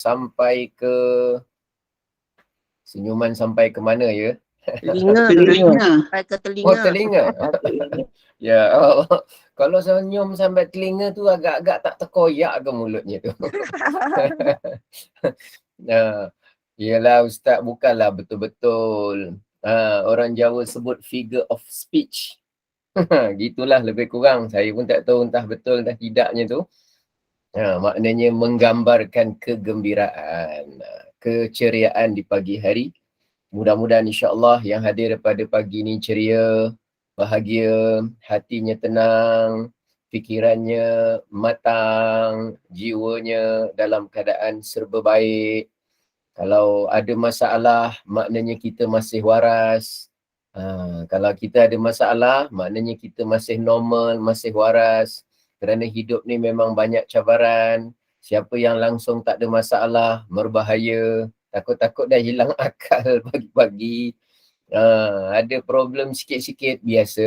sampai ke senyuman sampai ke mana ya? Telinga. Sampai ke Oh, telinga. telinga. Ya Allah. Kalau senyum sampai telinga tu agak-agak tak terkoyak ke mulutnya tu. Nah, yelah Ustaz, bukanlah betul-betul. Orang Jawa sebut figure of speech. Gitulah lebih kurang. Saya pun tak tahu entah betul entah tidaknya tu. Maknanya menggambarkan kegembiraan, keceriaan di pagi hari. Mudah-mudahan insya-Allah yang hadir pada pagi ni ceria, bahagia, hatinya tenang, fikirannya matang, jiwanya dalam keadaan serba baik. Kalau ada masalah, maknanya kita masih waras. Kalau kita ada masalah, maknanya kita masih normal, masih waras. Kerana hidup ni memang banyak cabaran. Siapa yang langsung tak ada masalah, berbahaya. Takut-takut dah hilang akal pagi-pagi. Ada problem sikit-sikit, biasa.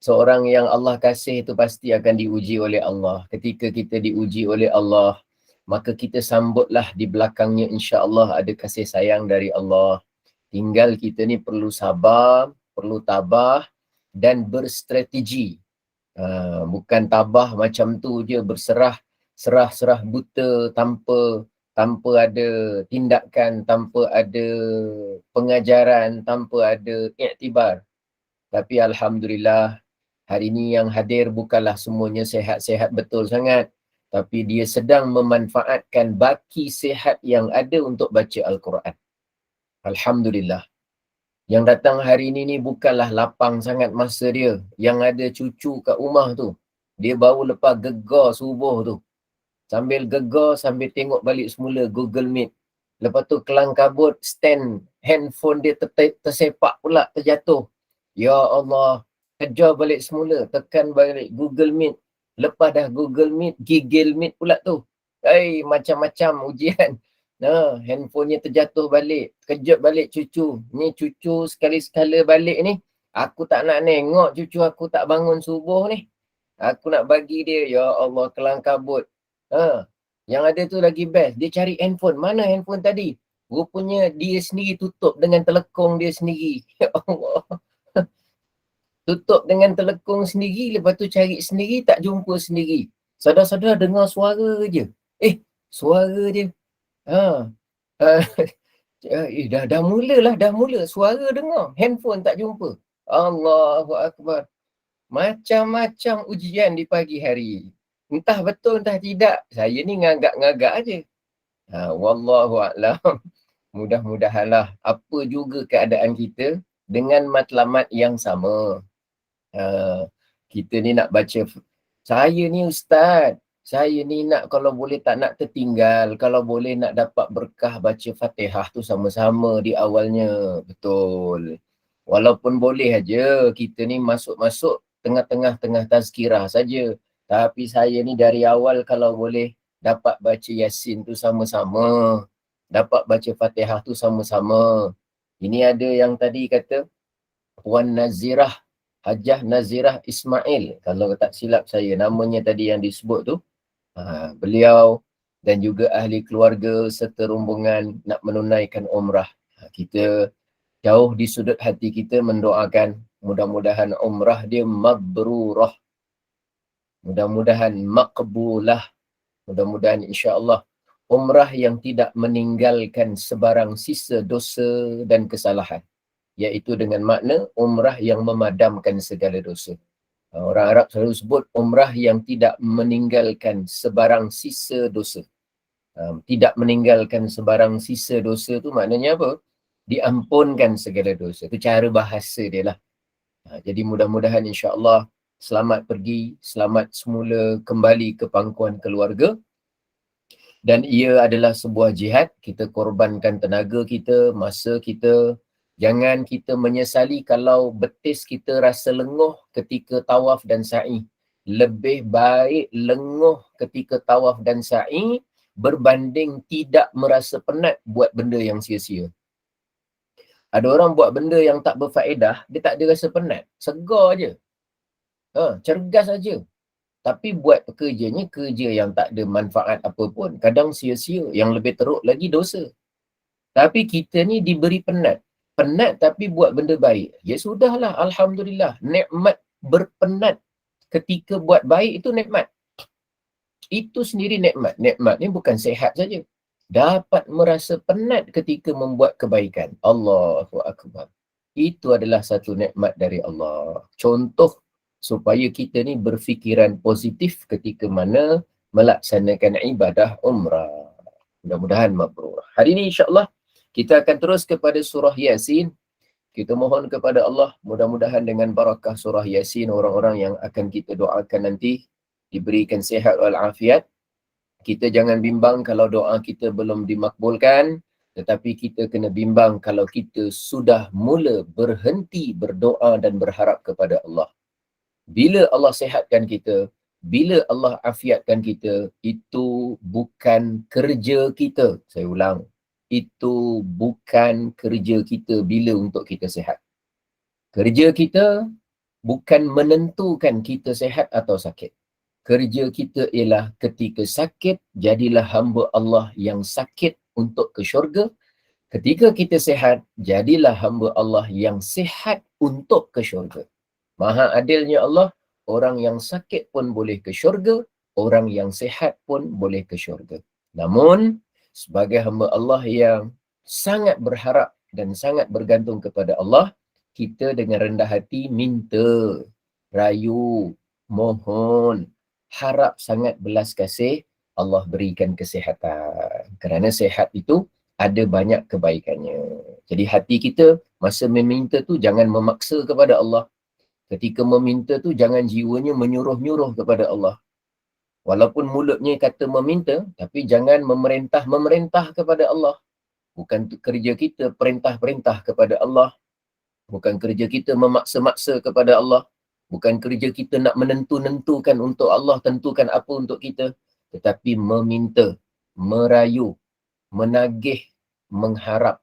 Seorang yang Allah kasih itu pasti akan diuji oleh Allah. Ketika kita diuji oleh Allah, maka kita sambutlah di belakangnya, insya-Allah ada kasih sayang dari Allah. Tinggal kita ni perlu sabar, perlu tabah dan berstrategi. Bukan tabah macam tu je, berserah, serah buta tanpa ada tindakan, tanpa ada pengajaran, tanpa ada iktibar. Tapi alhamdulillah, hari ni yang hadir bukanlah semuanya sehat-sehat betul sangat. Tapi dia sedang memanfaatkan baki sihat yang ada untuk baca Al-Quran. Alhamdulillah. Yang datang hari ni bukanlah lapang sangat masa dia. Yang ada cucu kat rumah tu. Dia baru lepas gegar subuh tu. Sambil gegar, sambil tengok balik semula Google Meet. Lepas tu kelang kabut, stand handphone dia tersepak pula, terjatuh. Ya Allah, kejar balik semula, tekan balik Google Meet. Lepas dah Google Meet, Giggle Meet pula tu. Macam-macam ujian. Handphonenya terjatuh balik, kejut balik cucu. Ni cucu sekali-sekala balik ni, aku tak nak nengok cucu aku tak bangun subuh ni. Aku nak bagi dia, ya Allah, kelang kabut. Yang ada tu lagi best, dia cari handphone. Mana handphone tadi? Rupanya dia sendiri tutup dengan telekong dia sendiri. Ya Allah. Tutup dengan telekong sendiri, lepas tu cari sendiri, tak jumpa sendiri. Saudara-saudara dengar suara je. Suara dia. Dah mula suara dengar. Handphone tak jumpa. Allahu Akbar. Macam-macam ujian di pagi hari. Entah betul, entah tidak. Saya ni ngagak-ngagak aje. Wallahu a'lam. Mudah-mudahanlah apa juga keadaan kita dengan matlamat yang sama. Kita ni nak baca. Saya ni Ustaz, saya ni nak kalau boleh tak nak tertinggal. Kalau boleh nak dapat berkah baca Fatihah tu sama-sama di awalnya. Betul. Walaupun boleh aja kita ni masuk-masuk tengah-tengah tazkirah saja. Tapi saya ni dari awal kalau boleh dapat baca Yasin tu sama-sama. Dapat baca Fatihah tu sama-sama. Ini ada yang tadi kata Puan Nazirah, Hajah Nazirah Ismail. Kalau tak silap saya, namanya tadi yang disebut tu. Beliau dan juga ahli keluarga serta rombongan nak menunaikan umrah. Kita jauh di sudut hati kita mendoakan mudah-mudahan umrah dia mabrurah, mudah-mudahan maqbulah, mudah-mudahan insya-Allah umrah yang tidak meninggalkan sebarang sisa dosa dan kesalahan, iaitu dengan makna umrah yang memadamkan segala dosa. Orang Arab selalu sebut umrah yang tidak meninggalkan sebarang sisa dosa. Tidak meninggalkan sebarang sisa dosa tu maknanya apa? Diampunkan segala dosa. Itu cara bahasa dia lah. Jadi mudah-mudahan insya-Allah selamat pergi, selamat semula kembali ke pangkuan keluarga. Dan ia adalah sebuah jihad. Kita korbankan tenaga kita, masa kita. Jangan kita menyesali kalau betis kita rasa lenguh ketika tawaf dan sa'i. Lebih baik lenguh ketika tawaf dan sa'i berbanding tidak merasa penat buat benda yang sia-sia. Ada orang buat benda yang tak berfaedah, dia tak ada rasa penat. Segar je. Cergas saja. Tapi buat kerjanya kerja yang tak ada manfaat apa pun. Kadang sia-sia. Yang lebih teruk lagi dosa. Tapi kita ni diberi penat. Penat tapi buat benda baik. Ya sudahlah, Alhamdulillah. Nikmat berpenat ketika buat baik itu nikmat. Itu sendiri nikmat. Nikmat ni bukan sihat saja. Dapat merasa penat ketika membuat kebaikan. Allahu Akbar. Itu adalah satu nikmat dari Allah. Contoh supaya kita ni berfikiran positif ketika mana melaksanakan ibadah umrah. Mudah-mudahan mabrur. Hari ini insya-Allah kita akan terus kepada surah Yasin. Kita mohon kepada Allah mudah-mudahan dengan barakah surah Yasin orang-orang yang akan kita doakan nanti diberikan sihat wal afiat. Kita jangan bimbang kalau doa kita belum dimakbulkan, tetapi kita kena bimbang kalau kita sudah mula berhenti berdoa dan berharap kepada Allah. Bila Allah sihatkan kita, bila Allah afiatkan kita, itu bukan kerja kita. Saya ulang, itu bukan kerja kita bila untuk kita sihat. Kerja kita bukan menentukan kita sihat atau sakit. Kerja kita ialah ketika sakit, jadilah hamba Allah yang sakit untuk ke syurga. Ketika kita sihat, jadilah hamba Allah yang sihat untuk ke syurga. Maha adilnya Allah, orang yang sakit pun boleh ke syurga, orang yang sihat pun boleh ke syurga. Namun, sebagai hamba Allah yang sangat berharap dan sangat bergantung kepada Allah, kita dengan rendah hati minta, rayu, mohon, harap sangat belas kasih Allah berikan kesihatan. Kerana sihat itu ada banyak kebaikannya. Jadi hati kita masa meminta tu jangan memaksa kepada Allah. Ketika meminta tu jangan jiwanya menyuruh-nyuruh kepada Allah. Walaupun mulutnya kata meminta, tapi jangan memerintah-memerintah kepada Allah. Bukan kerja kita perintah-perintah kepada Allah. Bukan kerja kita memaksa-maksa kepada Allah. Bukan kerja kita nak menentu-nentukan untuk Allah tentukan apa untuk kita. Tetapi meminta, merayu, menagih, mengharap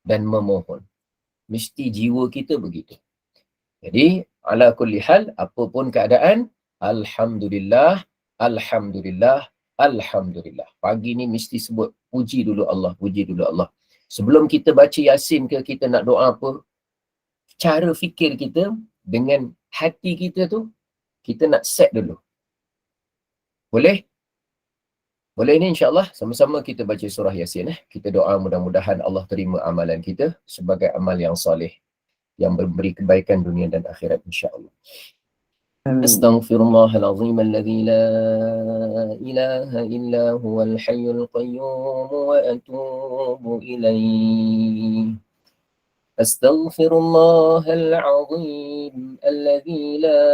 dan memohon. Mesti jiwa kita begitu. Jadi, ala kulli hal, apapun keadaan, Alhamdulillah, Alhamdulillah, Alhamdulillah. Pagi ni mesti sebut, puji dulu Allah, puji dulu Allah. Sebelum kita baca Yasin ke, kita nak doa apa, cara fikir kita dengan hati kita tu, kita nak set dulu. Boleh? Boleh ni insyaAllah sama-sama kita baca surah Yasin. Kita doa mudah-mudahan Allah terima amalan kita sebagai amal yang soleh, yang memberi kebaikan dunia dan akhirat insyaAllah. Astaghfirullahalazim alladzi la ilaha illa huwal hayyul qayyum wa atubu ilaih. أستغفر الله العظيم الذي لا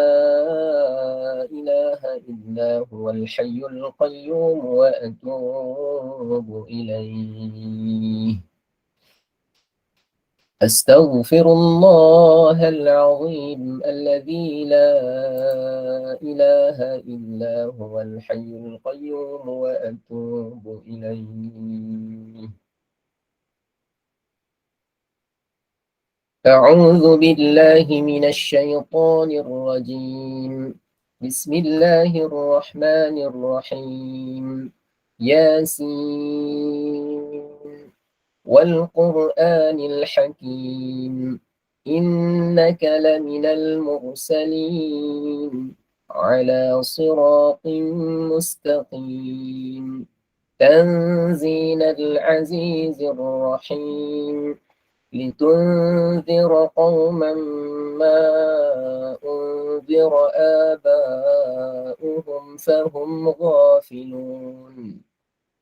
إله إلا هو الحي القيوم وأتوب إليه. أستغفر الله العظيم الذي لا إله إلا هو الحي القيوم وأتوب إليه. أعوذ بالله من الشيطان الرجيم. بسم الله الرحمن الرحيم. ياسين والقرآن الحكيم إنك لمن المرسلين على صراط مستقيم تنزيل العزيز الرحيم لتنذر قوما ما أنذر آباؤهم فهم غافلون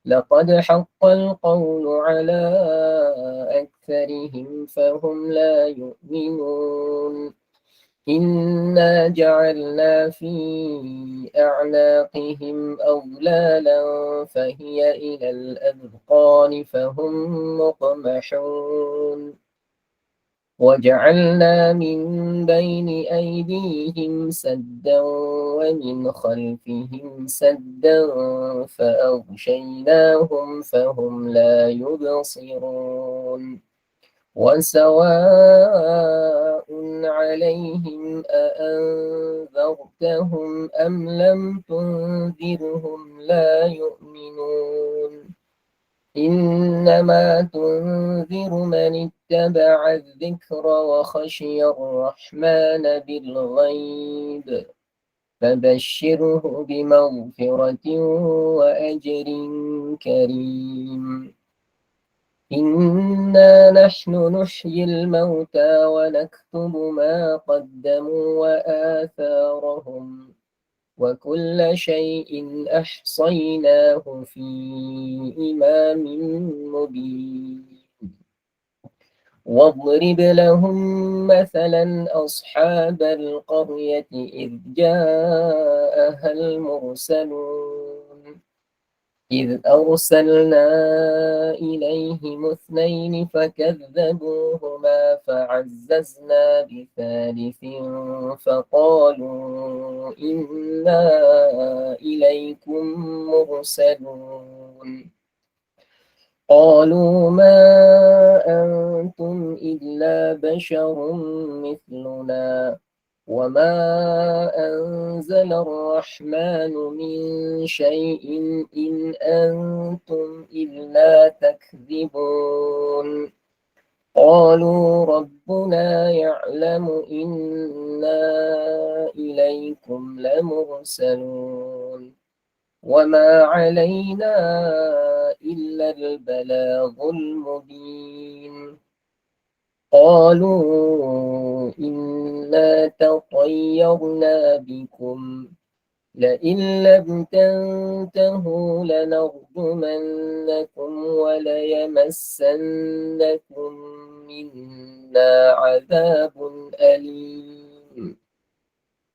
لقد حق القول على أكثرهم فهم لا يؤمنون إنا جعلنا في أعناقهم أغلالا فهي إلى الأذقان فهم مقمحون وجعلنا من بين أيديهم سدا ومن خلفهم سدا فأغشيناهم فهم لا يبصرون وسواء عليهم أأنذرتهم أم لم تنذرهم لا يؤمنون إنما تنذر من اتبع الذكر وخشي الرحمن بالغيب فبشره بمغفرة وأجر كريم إنا نحن نحيي الموتى ونكتب ما قدموا وآثارهم وكل شيء أحصيناه في إمام مبين واضرب لهم مثلا أصحاب القرية إذ جاءها المرسلون إذ أرسلنا إليهم اثنين فكذبوهما فعززنا بثالث فقالوا إنا إليكم مرسلون قالوا ما أنتم إلا بشر مثلنا وما أنزل الرحمن من شيء إن أنتم إلا تكذبون قالوا ربنا يعلم إنا إليكم لمرسلون وما علينا إلا البلاغ المبين قالوا إنا تطيرنا بكم لئن لم تنتهوا لنرجمنكم وليمسنكم منا عذاب أليم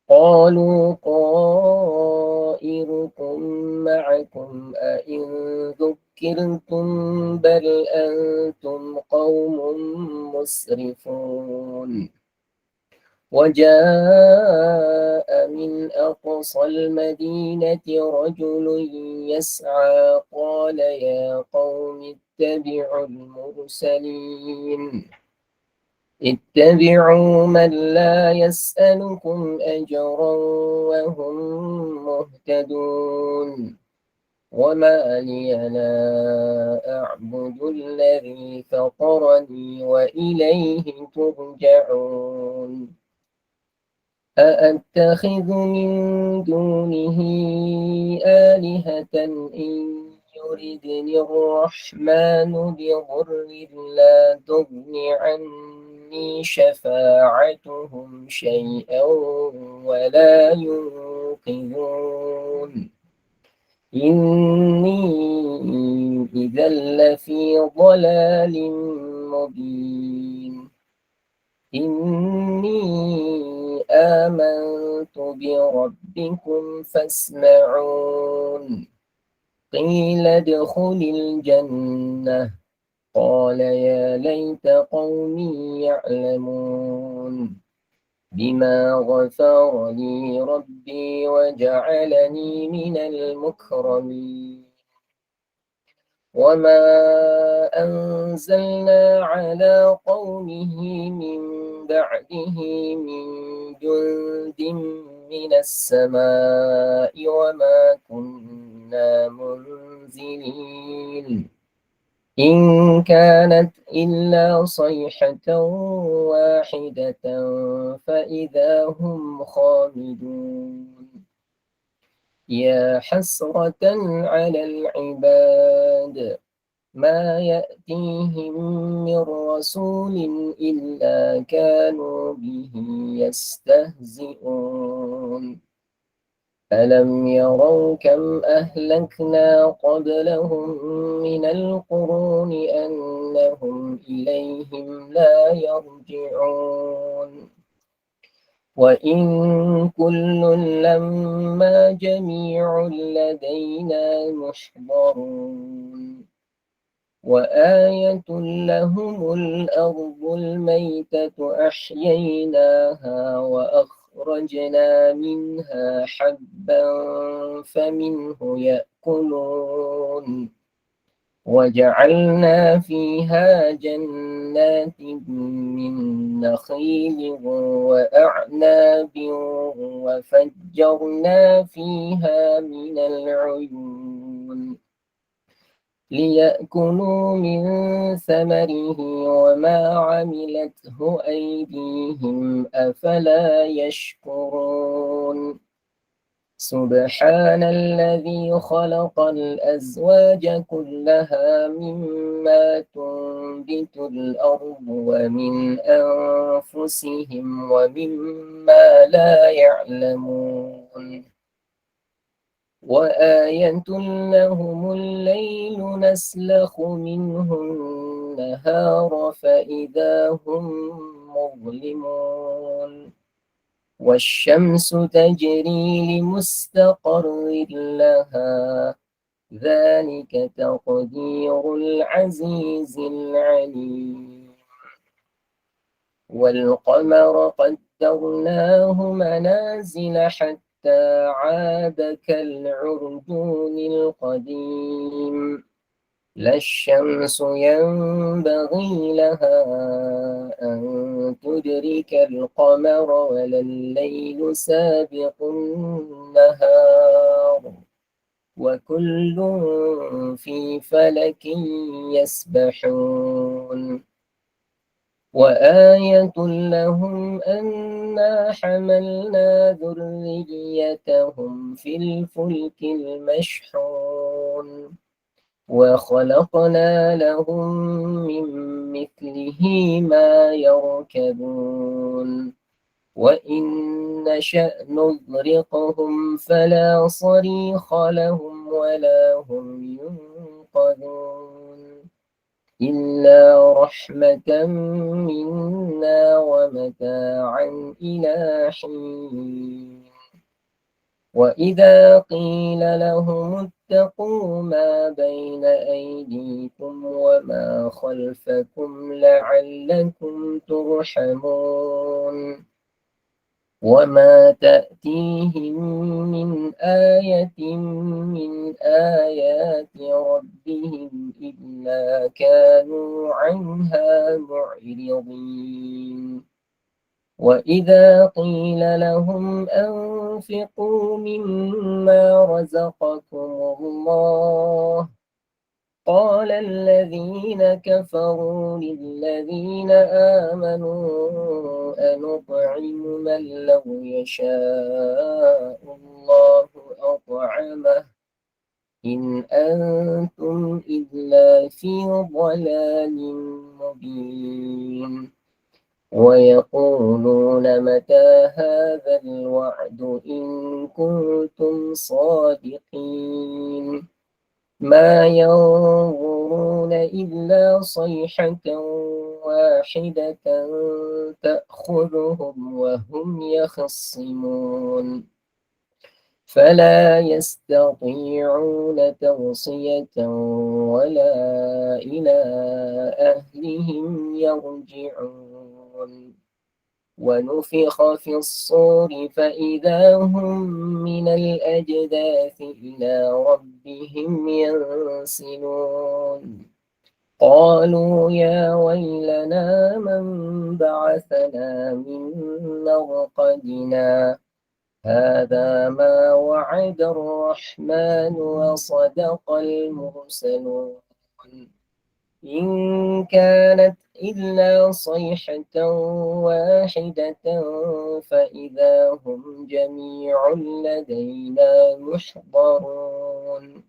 قالوا طائركم معكم أئن ذكرتم بل أنتم قوم مسرفون وجاء من أقصى المدينة رجل يسعى قال يا قوم اتبعوا المرسلين اتبعوا من لا يسألكم أجرا وهم مهتدون وما لي لا أعبد الذي فطرني وإليه ترجعون أأتخذ من دونه آلهة إن يردني الرحمن بضر لا تغن عني شفاعتهم شيئا ولا ينقذون إني إذا لفي ضلال مبين إني آمنت بربكم فاسمعون قيل ادخل الجنة قال يا ليت قومي يعلمون بما غفر لي ربي وجعلني من المكرمين وما أنزلنا على قومه من بعده من جند من السماء وما كنا منزلين إن كانت إلا صيحة واحدة فإذا هم خامدون يا حسرة على العباد ما يأتيهم من رسول إلا كانوا به يستهزئون ألم يروا كم أهلكنا قبلهم من القرون أنهم إليهم لا يرجعون وإن كل لما جميع لدينا محضرون وآية لهم الأرض الميتة أحييناها وأخرجنا منها حبا فمنه يأكلون وجعلنا فيها جنات من نخيل وأعناب وفجرنا فيها من العيون ليأكلوا من ثمره وما عملته أيديهم أفلا يشكرون سبحان الذي خلق الأزواج كلها مما تنبت الأرض ومن أنفسهم ومما لا يعلمون وآية لهم الليل نسلخ منه النهار فإذا هم مظلمون والشمس تجري لمستقر لها ذلك تقدير العزيز العليم والقمر قدرناه منازل حتى عاد كالعرجون القديم لا الشمس ينبغي لها أن تدرك القمر ولا الليل سابق النهار وكل في فلك يسبحون وآية لهم أنا حملنا ذريتهم في الفلك المشحون وخلقنا لهم من مثله ما يركبون وإن نشأ نغرقهم فلا صريخ لهم ولا هم ينقذون إلا رحمة منا ومتاعا إلى حين وإذا قيل لهم اتقوا ما بين أيديكم وما خلفكم لعلكم ترحمون وما تأتيهم من آية من آيات ربهم إلا كانوا عنها معرضين وإذا قيل لهم أنفقوا مما رزقكم الله قال الذين كفروا للذين آمنوا أنطعم من لو يشاء الله أطعمه إن أنتم إلا في ضلال مبين ويقولون متى هذا الوعد إن كنتم صادقين ما ينظرون إلا صيحة واحدة تأخذهم وهم يخصمون فلا يستطيعون توصية ولا إلى أهلهم يرجعون ونفخ في الصور فإذا هم من الأجداث إلى ربهم ينسلون قالوا يا ويلنا من بعثنا من مرقدنا هذا ما وعد الرحمن وصدق المرسلون إن كانت إلا صيحة واحدة فإذا هم جميع لدينا محضرون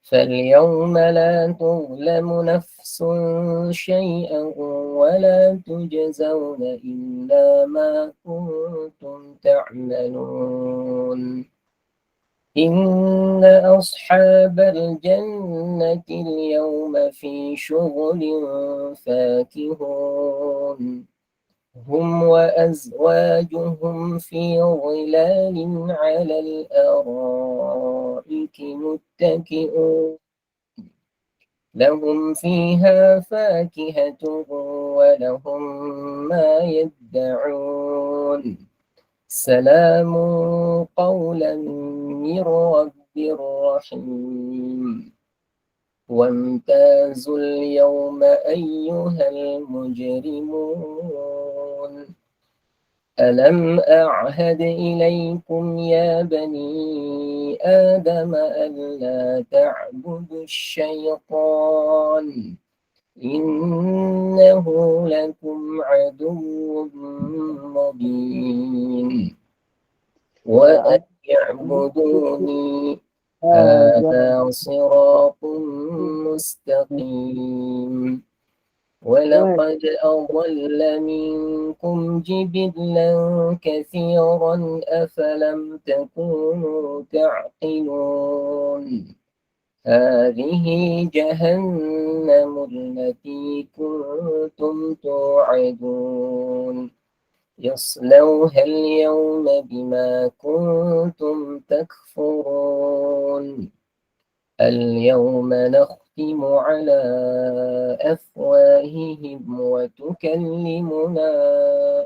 فاليوم لا تظلم نفس شيئا ولا تجزون إلا ما كنتم تعملون إن أصحاب الجنة اليوم في شغل فاكهون هم وأزواجهم في ظلال على الأرائك متكئون لهم فيها فاكهة ولهم ما يدعون سلام قولا من رب رحيم وامتازوا اليوم أيها المجرمون ألم أعهد إليكم يا بني آدم ألا تعبدوا الشيطان إنه لكم عدو مبين وأن يعبدوني هذا صراط مستقيم ولقد أضل منكم جبلا كثيرا أفلم تكونوا تعقلون هذه جهنم التي كنتم توعدون يصلوها اليوم بما كنتم تكفرون اليوم نختم على أفواههم وتكلمنا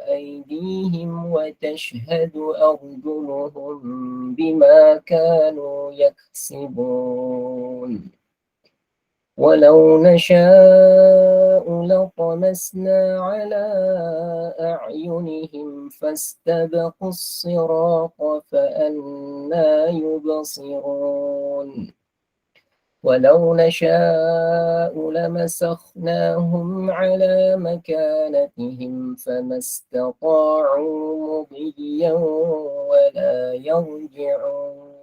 أيديهم وتشهد أرجلهم بما كانوا يكسبون ولو نشاء لطمسنا على أعينهم فاستبقوا الصراط فأنى يبصرون ولو نشاء لمسخناهم على مكانتهم فما استطاعوا مضيا ولا يرجعون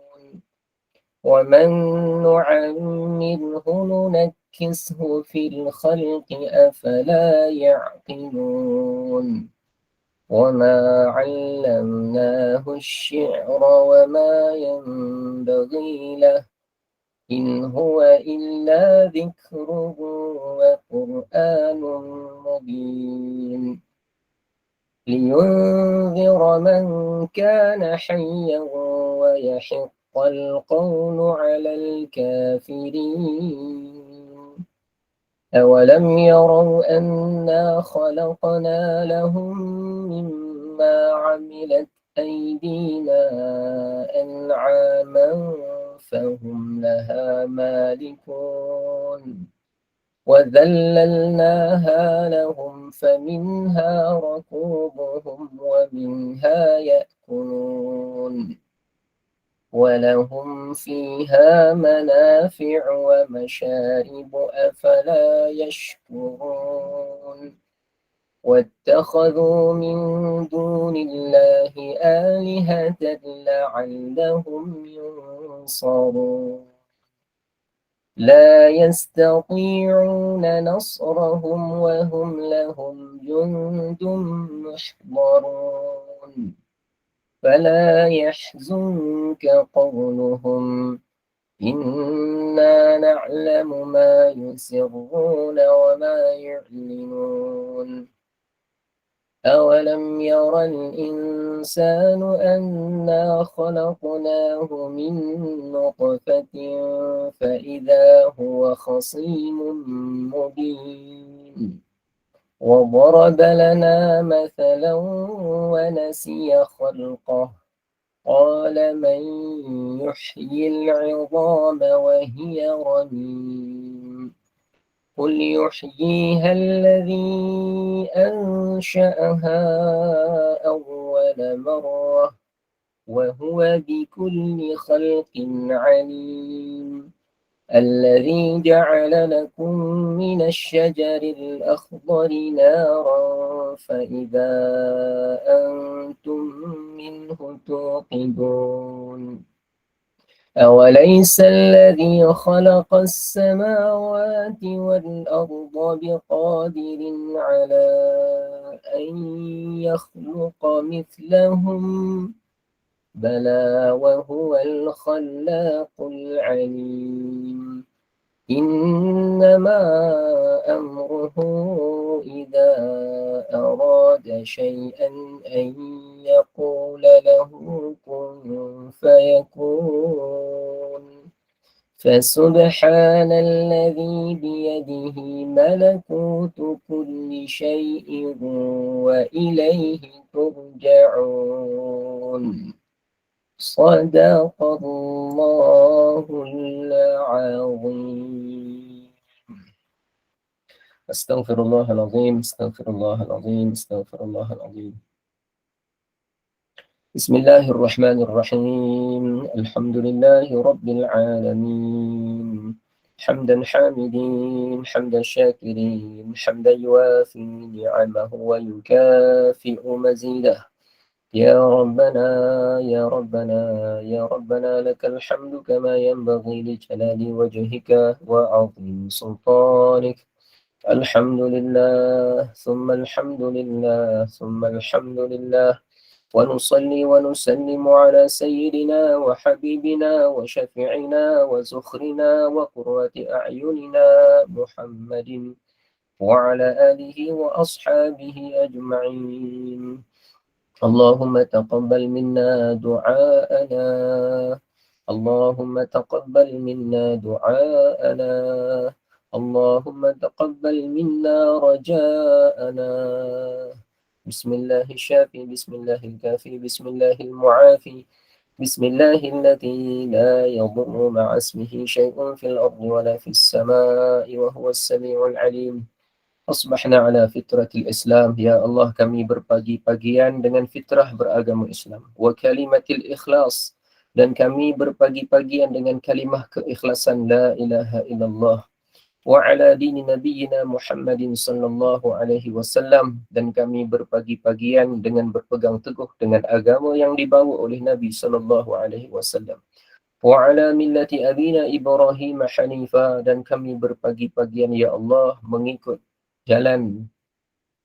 ومن نعمره ننكسه في الخلق أفلا يعقلون وما علمناه الشعر وما ينبغي له إن هو إلا ذكر وقرآن مبين لينذر من كان حيا ويحق القول على الكافرين أولم يروا أنا خلقنا لهم مما عملت أيدينا أنعاما فهم لها مالكون وذللناها لهم فمنها ركوبهم ومنها يأكلون ولهم فيها منافع ومشارب أفلا يشكرون واتخذوا من دون الله آلهة لعلهم ينصرون لا يستطيعون نصرهم وهم لهم جند محضرون فلا يحزنك قولهم إنا نعلم ما يسرون وما يعلنون أولم ير الإنسان أنا خلقناه من نطفة فإذا هو خصيم مبين وضرب لنا مثلا ونسي خلقه قال من يحيي العظام وهي رميم قل يحييها الذي أنشأها أول مرة وهو بكل خلق عليم الذي جعل لكم من الشجر الأخضر نارا فإذا أنتم منه توقدون أوليس الذي خلق السماوات والأرض بقادر على أن يخلق مثلهم بلى وهو الخلاق العليم إنما أمره إذا أراد شيئا أن يقول له كن فيكون فسبحان الذي بيده ملكوت كل شيء وإليه ترجعون صدق الله العظيم. Astaghfirullahalazim, astaghfirullahalazim, astaghfirullahalazim. Bismillahirrahmanirrahim. Alhamdulillahi rabbil alamin. Hamdan hamidin, hamdan syakirin, hamdan yuafi ni'amahu wa yukafi'u mazidah. Ya Rabbana, ya Rabbana, ya Rabbana lakal hamdu kama yanbaghi li jalali wajhika wa 'azimi sultanik. Alhamdulillah, thumma alhamdulillah, thumma alhamdulillah. ونصلي ونسلم على سيدنا وحبيبنا وشفيعنا وزخرنا وقرة أعيننا محمد وعلى آله وأصحابه أجمعين. اللهم تقبل منا دعاءنا، اللهم تقبل منا دعاءنا، اللهم تقبل منا رجاءنا. بسم الله الشافي، بسم الله الكافي، بسم الله المعافي، بسم الله الذي لا يضر مع اسمه شيء في الأرض ولا في السماء وهو السميع العليم. Asbahna ala fitratil Islam. Ya Allah, kami berpagi-pagian dengan fitrah beragama Islam. Wa kalimatil ikhlas. Dan kami berpagi-pagian dengan kalimah keikhlasan la ilaha illallah. Wa ala dini nabiyyina Muhammadin sallallahu alaihi wasallam. Dan kami berpagi-pagian dengan berpegang teguh dengan agama yang dibawa oleh Nabi sallallahu alaihi wasallam. Wa ala millati abina Ibrahim hanifa. Dan kami berpagi-pagian ya Allah mengikut jalan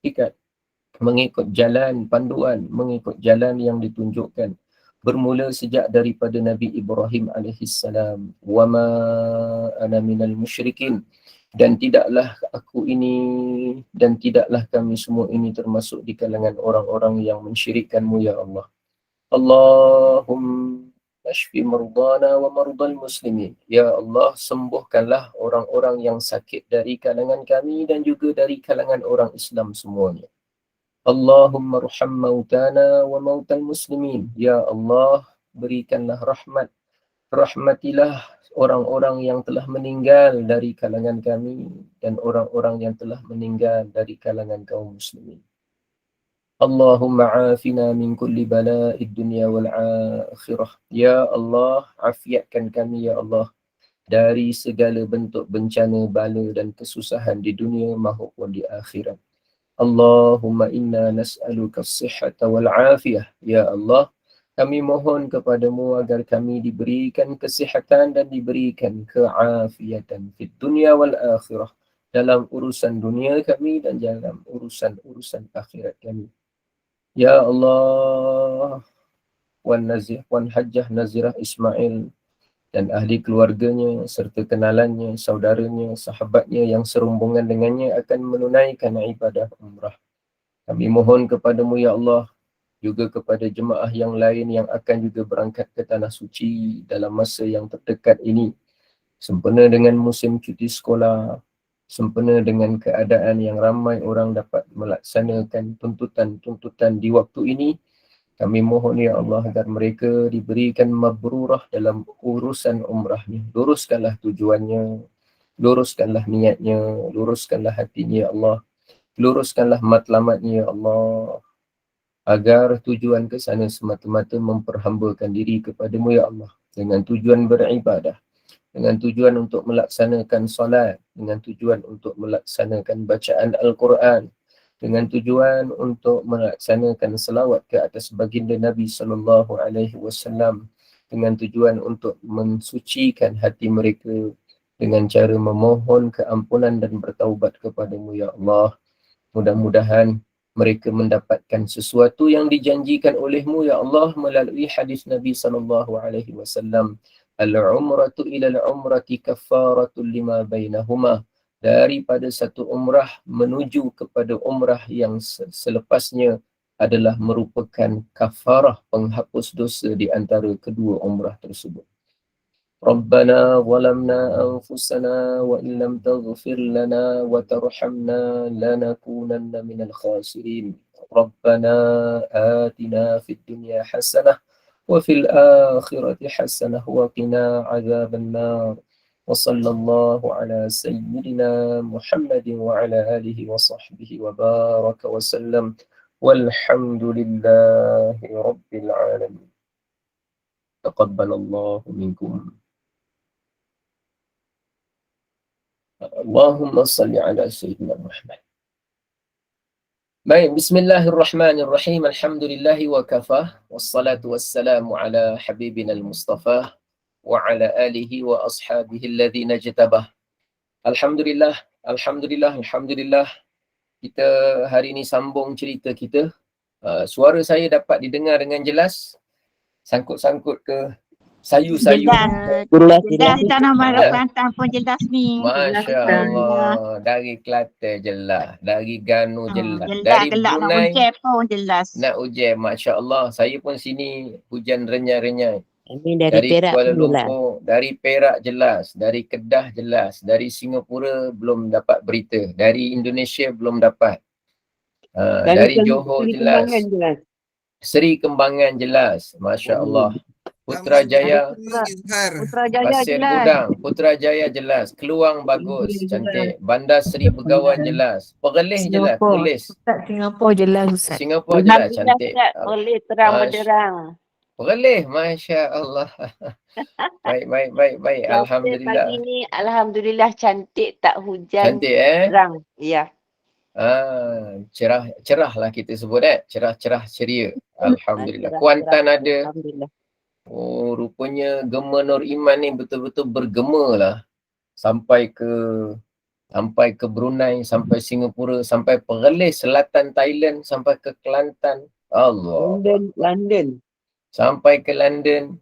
ikat, mengikut jalan panduan, mengikut jalan yang ditunjukkan bermula sejak daripada Nabi Ibrahim alaihissalam. Wa ma ana minal musyrikin. Dan tidaklah aku ini dan tidaklah kami semua ini termasuk di kalangan orang-orang yang mensyirikkanmu ya Allah. Allahumma ashfi mardana wa mardal muslimin. Ya Allah, sembuhkanlah orang-orang yang sakit dari kalangan kami dan juga dari kalangan orang Islam semuanya. Allahumma arham mautana wa mautal muslimin. Ya Allah, berikanlah rahmat, rahmatilah orang-orang yang telah meninggal dari kalangan kami dan orang-orang yang telah meninggal dari kalangan kaum muslimin. Allahumma afina min kulli bala'id dunya wal akhirah. Ya Allah, afiatkan kami ya Allah dari segala bentuk bencana, bala dan kesusahan di dunia maupun di akhirat. Allahumma inna nas'aluka as-sihhata wal afiyah. Ya Allah, kami mohon kepadamu agar kami diberikan kesihatan dan diberikan keafiatan di dunia wal akhirah, dalam urusan dunia kami dan dalam urusan akhirat kami. Ya Allah, Wan Hajjah Nazirah Ismail dan ahli keluarganya serta kenalannya, saudaranya, sahabatnya yang serombongan dengannya akan menunaikan ibadah umrah. Kami mohon kepadamu ya Allah, juga kepada jemaah yang lain yang akan juga berangkat ke Tanah Suci dalam masa yang terdekat ini, sempena dengan musim cuti sekolah, sempena dengan keadaan yang ramai orang dapat melaksanakan tuntutan-tuntutan di waktu ini. Kami mohon ya Allah agar mereka diberikan mabrurah dalam urusan umrahnya. Luruskanlah tujuannya, luruskanlah niatnya, luruskanlah hatinya ya Allah, luruskanlah matlamatnya ya Allah, agar tujuan ke sana semata-mata memperhambakan diri kepadamu ya Allah, dengan tujuan beribadah, dengan tujuan untuk melaksanakan solat, dengan tujuan untuk melaksanakan bacaan Al-Quran, dengan tujuan untuk melaksanakan selawat ke atas baginda Nabi sallallahu alaihi wasallam, dengan tujuan untuk mensucikan hati mereka dengan cara memohon keampunan dan bertaubat kepadamu ya Allah. Mudah-mudahan mereka mendapatkan sesuatu yang dijanjikan olehmu ya Allah melalui hadis Nabi sallallahu alaihi wasallam. Al-umratu ila al-umrati kaffaratul lima bainahuma. Daripada satu umrah menuju kepada umrah yang selepasnya adalah merupakan kafarah, penghapus dosa di antara kedua umrah tersebut. Rabbana zalamna anfusana wa illam taghfir lana wa tarhamna lanakunanna minal khasirin. Rabbana atina fid dunya hasanah wa fil akhirati hasanah wa qina azaban nar. wa sallallahu ala sayyidina Muhammadin wa ala alihi wa sahbihi wa baraka wa sallam. Walhamdulillahi rabbil alamin. Taqabbalallahu minkum. Allahumma salli ala sayyidina Muhammad. Baik, bismillahirrahmanirrahim. Alhamdulillahi wa kafah. Wassalatu wassalamu ala habibina al-Mustafa wa ala alihi wa ashabihi alladhina jatabah. Alhamdulillah, alhamdulillah, alhamdulillah. Kita hari ini sambung cerita kita. Suara saya dapat didengar dengan jelas? Sangkut-sangkut ke? Sayu-sayu. Jelas di Tanah Merah Kelantan pun jelas ni. Masya Allah. Dari Kelantan jelas. Dari Ganu jelas. Jelas, Dari gelak nak Brunei hujan pun jelas. nak hujan. Masya Allah. Saya pun sini hujan renyai-renyai. Ini dari Perak Kuala pun jelas. Lumpur, dari Perak jelas. Dari Kedah jelas. Dari Singapura belum dapat berita. Dari Indonesia belum dapat. Dari Johor jelas. Seri Kembangan jelas. Masya Allah. Putrajaya, Putrajaya Pasir jelas. Gudang, Putrajaya jelas. Keluang bagus, cantik. Bandar Seri Begawan jelas. Perlis jelas, Perlis. Singapura jelas Ustaz. Singapura jelas, cantik. Boleh terang Masya- benderang. Perlis, Masya Allah. Baik. Alhamdulillah. Pagi ni alhamdulillah cantik, tak hujan. Cantik Terang. Ya. Cerah lah kita sebut cerah ceria. Alhamdulillah. Cerah, Kuantan cerah. ada. Alhamdulillah. Oh, rupanya Gema Nur Iman ni betul-betul bergema lah. Sampai ke Brunei, sampai Singapura, sampai Perlis, selatan Thailand, sampai ke Kelantan. Allah. London. Sampai ke London.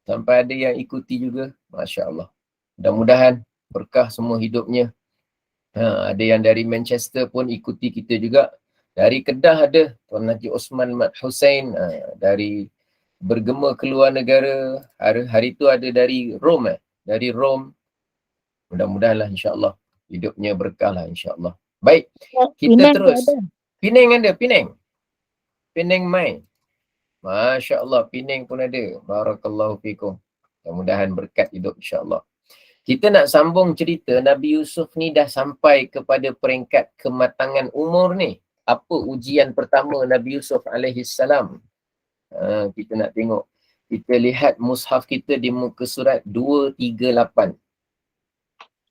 Sampai ada yang ikuti juga. Masya Allah. Mudah-mudahan berkah semua hidupnya. Ada yang dari Manchester pun ikuti kita juga. Dari Kedah ada Tuan Haji Osman Mat Hussein. Dari bergema keluar negara. Hari tu ada dari Rome. Dari Rome. Mudah-mudahan lah insyaAllah. Hidupnya berkah lah insyaAllah. Baik. Kita Penang terus. ada. Penang ada. Penang mai. Masya Allah. Penang pun ada. Barakallahu fikum. Mudah-mudahan berkat hidup insyaAllah. Kita nak sambung cerita Nabi Yusuf ni dah sampai kepada peringkat kematangan umur ni. Apa ujian pertama Nabi Yusuf alaihissalam? Kita nak tengok. Kita lihat mushaf kita di muka surat 238.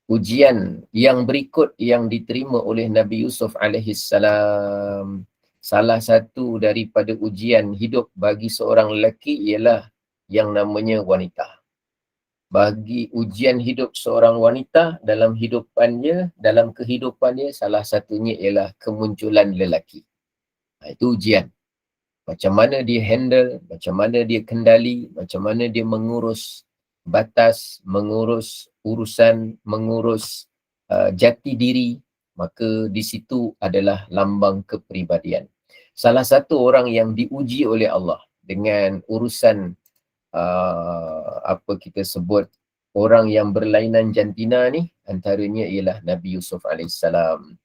Ujian yang berikut yang diterima oleh Nabi Yusuf alaihissalam. Salah satu daripada ujian hidup bagi seorang lelaki ialah yang namanya wanita. Bagi ujian hidup seorang wanita dalam kehidupannya salah satunya ialah kemunculan lelaki. Itu ujian. Macam mana dia handle, macam mana dia kendali, macam mana dia mengurus batas, mengurus urusan, mengurus jati diri, maka di situ adalah lambang kepribadian. Salah satu orang yang diuji oleh Allah dengan urusan apa kita sebut orang yang berlainan jantina ni, antaranya ialah Nabi Yusuf alaihissalam.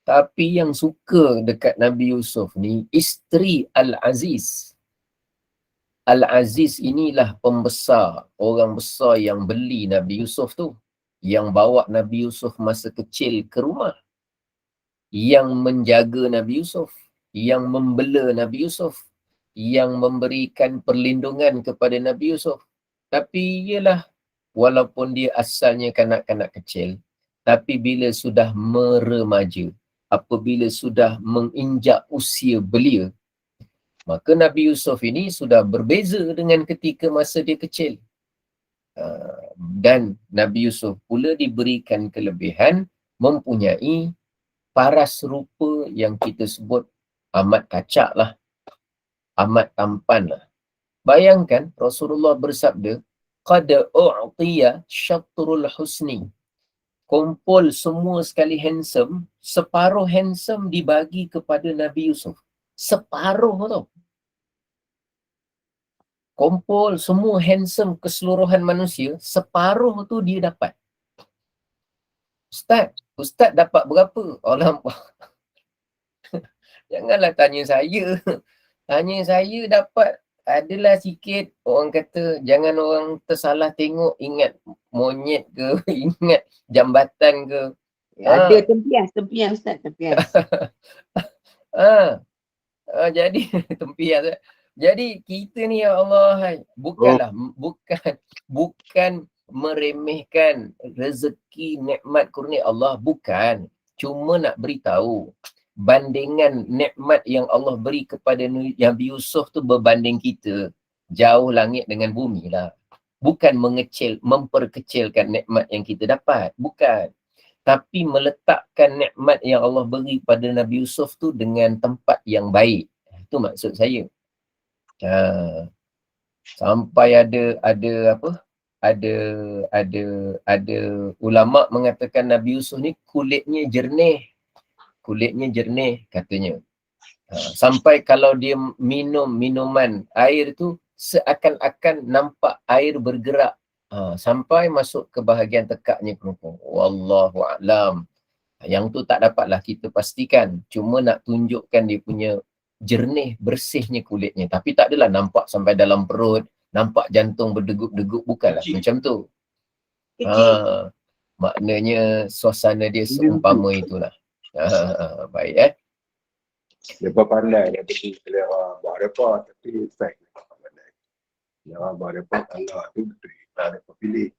Tapi yang suka dekat Nabi Yusuf ni isteri Al-Aziz. Al-Aziz inilah pembesar, orang besar yang beli Nabi Yusuf tu, yang bawa Nabi Yusuf masa kecil ke rumah, yang menjaga Nabi Yusuf, yang membela Nabi Yusuf, yang memberikan perlindungan kepada Nabi Yusuf. Tapi ialah, walaupun dia asalnya kanak-kanak kecil, tapi bila sudah meremaja, apabila sudah menginjak usia belia, maka Nabi Yusuf ini sudah berbeza dengan ketika masa dia kecil. Dan Nabi Yusuf pula diberikan kelebihan mempunyai paras rupa yang kita sebut amat kacak lah, amat tampan lah. Bayangkan Rasulullah bersabda, qad u'tiya syatrul husni. Kumpul semua sekali handsome, separuh handsome dibagi kepada Nabi Yusuf. Separuh tu. Kumpul semua handsome keseluruhan manusia, separuh tu dia dapat. Ustaz dapat berapa? Janganlah tanya saya. Tanya saya dapat adalah sikit orang kata jangan orang tersalah tengok, ingat monyet ke, ingat jambatan ke. Ada tempias Ustaz, tempias. Jadi tempias. Jadi kita ni ya Allah, bukanlah bukan meremehkan rezeki, nikmat kurnia Allah, bukan. Cuma nak beritahu bandingan nikmat yang Allah beri kepada Nabi Yusuf tu berbanding kita jauh langit dengan bumi lah. Bukan memperkecilkan nikmat yang kita dapat, bukan. Tapi meletakkan nikmat yang Allah beri pada Nabi Yusuf tu dengan tempat yang baik. Itu maksud saya. Sampai ada ulama mengatakan Nabi Yusuf ni kulitnya jernih katanya. Sampai kalau dia minum minuman air tu seakan-akan nampak air bergerak. Sampai masuk ke bahagian tekaknya kerongkong. Wallahu a'lam. Yang tu tak dapatlah kita pastikan. Cuma nak tunjukkan dia punya jernih, bersihnya kulitnya. Tapi tak adalah nampak sampai dalam perut, nampak jantung berdegup-degup, bukanlah macam tu. Maknanya suasana dia seumpama itulah. Baik Mereka pandai dia pergi selera buat mereka, tapi fact mereka pandai. Selera buat mereka Allah tu betul. Mereka pilih.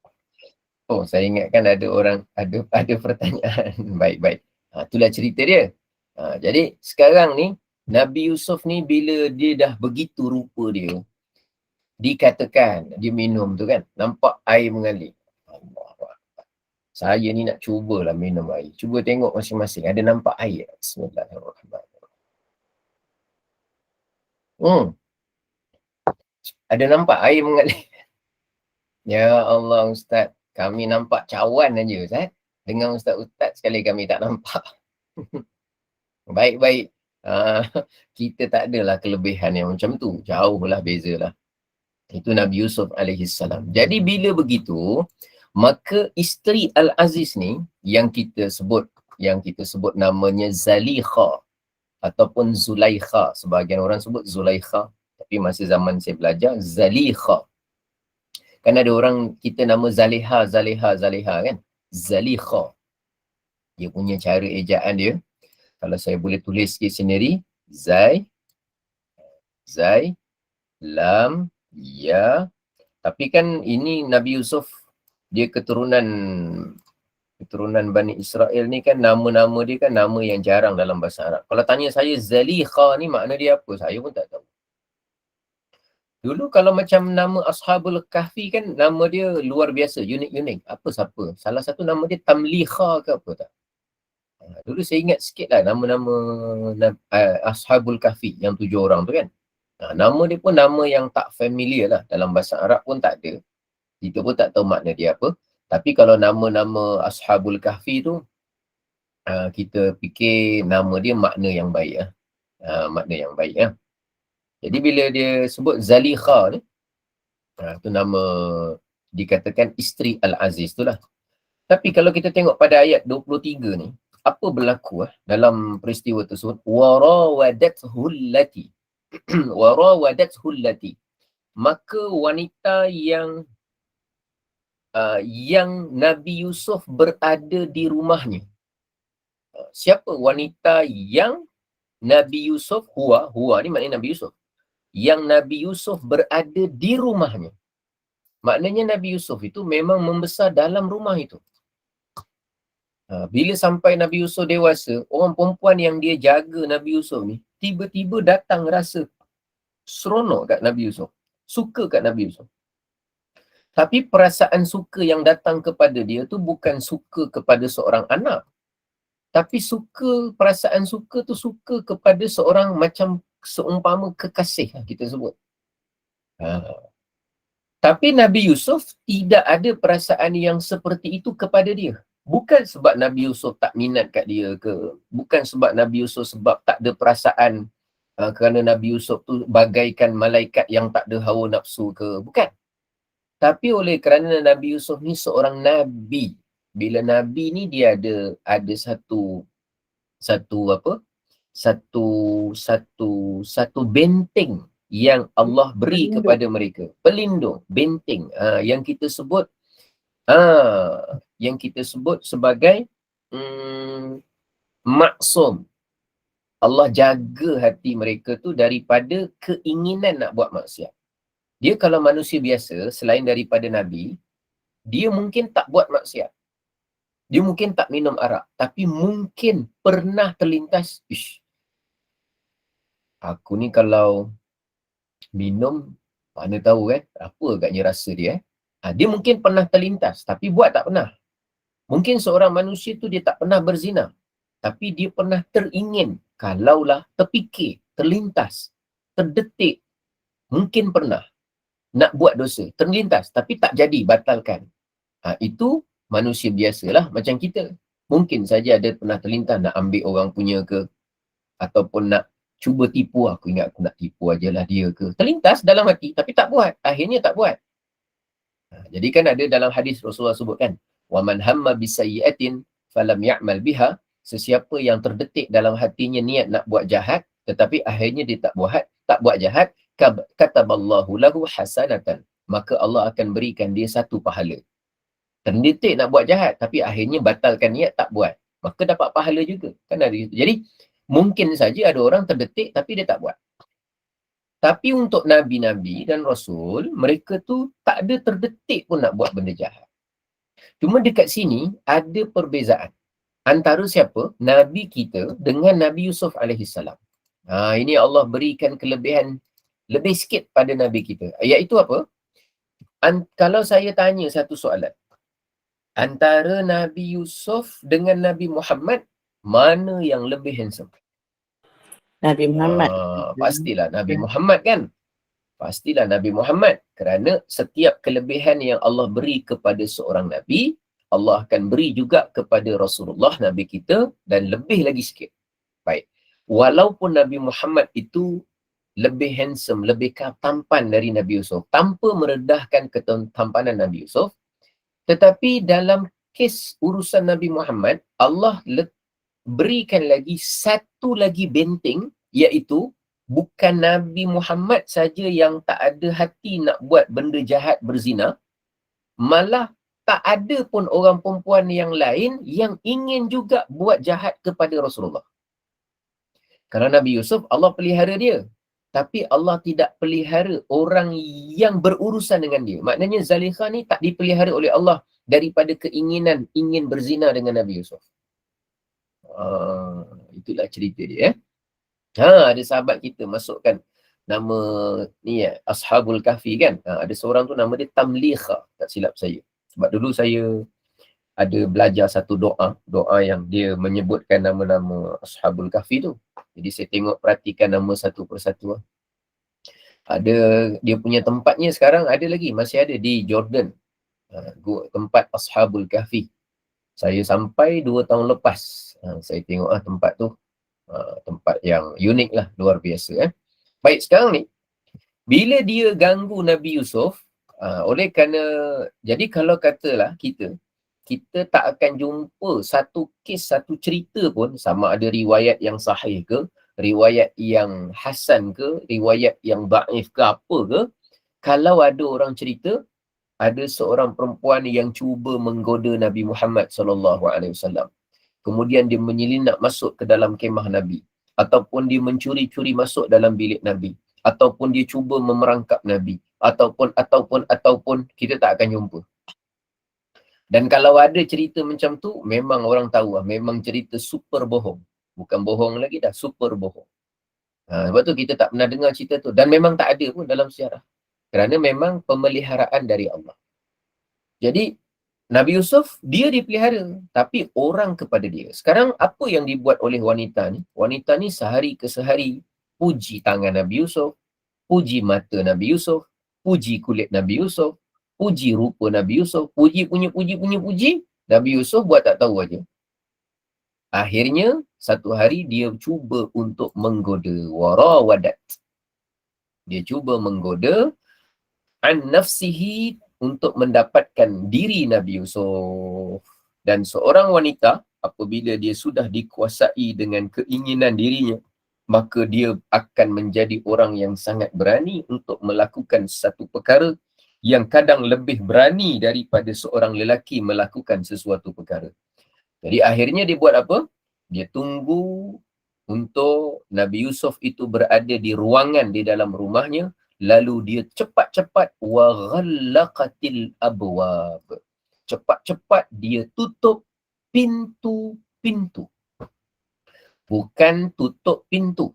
Oh, saya ingatkan ada orang, ada pertanyaan. Baik. Itulah cerita dia. Jadi sekarang ni, Nabi Yusuf ni bila dia dah begitu rupa dia, dikatakan dia minum tu kan, nampak air mengalir. Allah. Saya ni nak cubalah minum air. Cuba tengok masing-masing. Ada nampak air? Bismillahirrahmanirrahim. Ada nampak air mengalir? Ya Allah Ustaz, kami nampak cawan aja Ustaz. Dengan Ustaz sekali kami tak nampak. Baik. Kita tak adalah kelebihan yang macam tu. Jauhlah bezalah. Itu Nabi Yusuf alaihissalam. Jadi bila begitu, maka isteri Al-Aziz ni yang kita sebut namanya Zalikha ataupun Zulaikha. Sebahagian orang sebut Zulaikha, tapi masa zaman saya belajar Zalikha. Kan ada orang kita nama Zaliha kan? Zalikha. Dia punya cara ejaan dia. Kalau saya boleh tulis sikit sendiri, Zai, Lam, Ya. Tapi kan ini Nabi Yusuf, dia keturunan Bani Israel ni kan, nama-nama dia kan nama yang jarang dalam bahasa Arab. Kalau tanya saya Zalikha ni makna dia apa, saya pun tak tahu. Dulu kalau macam nama Ashabul Kahfi kan, nama dia luar biasa, unik-unik. Siapa? Salah satu nama dia Tamlikha ke apa tak? Dulu saya ingat sikit lah nama-nama Ashabul Kahfi yang 7 orang tu kan. Nama dia pun nama yang tak familiar lah. Dalam bahasa Arab pun tak ada. Kita pun tak tahu makna dia apa. Tapi kalau nama-nama Ashabul Kahfi tu, kita fikir nama dia makna yang baik. Jadi bila dia sebut Zalikha ni, tu nama dikatakan isteri Al-Aziz tu lah. Tapi kalau kita tengok pada ayat 23 ni, apa berlaku dalam peristiwa tersebut? Warawadathu allati. Maka wanita yang Nabi Yusuf berada di rumahnya. Siapa wanita yang Nabi Yusuf, huwa ni maknanya Nabi Yusuf. Yang Nabi Yusuf berada di rumahnya. Maknanya Nabi Yusuf itu memang membesar dalam rumah itu. Bila sampai Nabi Yusuf dewasa, orang perempuan yang dia jaga Nabi Yusuf ni, tiba-tiba datang rasa seronok kat Nabi Yusuf. Suka kat Nabi Yusuf. Tapi perasaan suka yang datang kepada dia tu bukan suka kepada seorang anak. Tapi perasaan suka tu suka kepada seorang macam seumpama kekasih kita sebut. Tapi Nabi Yusuf tidak ada perasaan yang seperti itu kepada dia. Bukan sebab Nabi Yusuf tak minat kat dia ke. Bukan sebab Nabi Yusuf sebab tak ada perasaan kerana Nabi Yusuf tu bagaikan malaikat yang tak ada hawa nafsu ke. Bukan. Tapi oleh kerana Nabi Yusuf ni seorang Nabi. Bila Nabi ni dia ada satu benteng yang Allah beri Pelindung. kepada mereka. Pelindung, benteng. Yang kita sebut sebagai maksum. Allah jaga hati mereka tu daripada keinginan nak buat maksiat. Dia kalau manusia biasa, selain daripada Nabi, dia mungkin tak buat maksiat. Dia mungkin tak minum arak. Tapi mungkin pernah terlintas, aku ni kalau minum, mana tahu kan, apa agaknya rasa dia. Dia mungkin pernah terlintas, tapi buat tak pernah. Mungkin seorang manusia tu dia tak pernah berzina, tapi dia pernah teringin, kalaulah terfikir, terlintas, terdetik, mungkin pernah nak buat dosa, terlintas, tapi tak jadi, batalkan. Itu manusia biasalah macam kita. Mungkin saja ada pernah terlintas nak ambil orang punya ke, ataupun nak cuba tipu, aku ingat aku nak tipu ajalah dia ke. Terlintas dalam hati, tapi tak buat. Akhirnya tak buat. Jadi kan ada dalam hadis Rasulullah sebutkan, وَمَنْ هَمَّ بِسَيِّئَةٍ فَلَمْ يَعْمَلْ بِهَا. Sesiapa yang terdetik dalam hatinya niat nak buat jahat, tetapi akhirnya dia tak buat jahat, kataballahu lahu hasanatan. Maka Allah akan berikan dia satu pahala. Terdetik nak buat jahat, tapi akhirnya batalkan niat, tak buat. Maka dapat pahala juga. Kan ada itu. Jadi, mungkin saja ada orang terdetik, tapi dia tak buat. Tapi untuk Nabi-Nabi dan Rasul, mereka tu tak ada terdetik pun nak buat benda jahat. Cuma dekat sini, ada perbezaan. Antara siapa? Nabi kita dengan Nabi Yusuf AS. Ini Allah berikan kelebihan lebih sikit pada Nabi kita. Iaitu apa? Kalau saya tanya satu soalan, antara Nabi Yusuf dengan Nabi Muhammad, mana yang lebih handsome? Nabi Muhammad. Pastilah Nabi Muhammad kan? Pastilah Nabi Muhammad. Kerana setiap kelebihan yang Allah beri kepada seorang Nabi, Allah akan beri juga kepada Rasulullah, Nabi kita, dan lebih lagi sikit. Baik. Walaupun Nabi Muhammad itu lebih handsome, lebih tampan dari Nabi Yusuf, tanpa meredahkan ketampanan Nabi Yusuf, tetapi dalam kes urusan Nabi Muhammad, Allah berikan lagi satu lagi benteng, iaitu bukan Nabi Muhammad saja yang tak ada hati nak buat benda jahat berzina, malah tak ada pun orang perempuan yang lain yang ingin juga buat jahat kepada Rasulullah. Kerana Nabi Yusuf, Allah pelihara dia. Tapi Allah tidak pelihara orang yang berurusan dengan dia. Maknanya Zulaikha ni tak dipelihara oleh Allah daripada keinginan ingin berzina dengan Nabi Yusuf. Itulah cerita dia. Ada sahabat kita masukkan nama ni Ashabul Kahfi kan. Ada seorang tu nama dia Tamlikha, tak silap saya. Sebab dulu saya ada belajar satu doa yang dia menyebutkan nama-nama Ashabul Kahfi tu. Jadi saya tengok, perhatikan nama satu persatu. Ada dia punya tempatnya sekarang ada lagi, masih ada di Jordan. Tempat Ashabul Kahfi. Saya sampai 2 tahun lepas. Saya tengok tempat tu. Tempat yang unik lah, luar biasa. Baik, sekarang ni, bila dia ganggu Nabi Yusuf, oleh kerana, jadi kalau katalah kita tak akan jumpa satu kes, satu cerita pun, sama ada riwayat yang sahih ke, riwayat yang hasan ke, riwayat yang daif ke, apa ke, kalau ada orang cerita, ada seorang perempuan yang cuba menggoda Nabi Muhammad SAW. Kemudian dia menyelinap masuk ke dalam kemah Nabi. Ataupun dia mencuri-curi masuk dalam bilik Nabi. Ataupun dia cuba memerangkap Nabi. Ataupun kita tak akan jumpa. Dan kalau ada cerita macam tu, memang orang tahu memang cerita super bohong. Bukan bohong lagi dah, super bohong. Sebab tu kita tak pernah dengar cerita tu. Dan memang tak ada pun dalam sejarah. Kerana memang pemeliharaan dari Allah. Jadi, Nabi Yusuf, dia dipelihara, tapi orang kepada dia. Sekarang, apa yang dibuat oleh wanita ni? Wanita ni sehari ke sehari puji tangan Nabi Yusuf, puji mata Nabi Yusuf, puji kulit Nabi Yusuf, puji rupa Nabi Yusuf, puji. Nabi Yusuf buat tak tahu aja. Akhirnya, satu hari dia cuba untuk menggoda. Warawadat. Dia cuba menggoda an nafsihi, untuk mendapatkan diri Nabi Yusuf. Dan seorang wanita, apabila dia sudah dikuasai dengan keinginan dirinya, maka dia akan menjadi orang yang sangat berani untuk melakukan satu perkara yang kadang lebih berani daripada seorang lelaki melakukan sesuatu perkara. Jadi akhirnya dia buat apa? Dia tunggu untuk Nabi Yusuf itu berada di ruangan di dalam rumahnya, lalu dia cepat-cepat wa ghallaqatil abwab. Cepat-cepat dia tutup pintu-pintu. Bukan tutup pintu.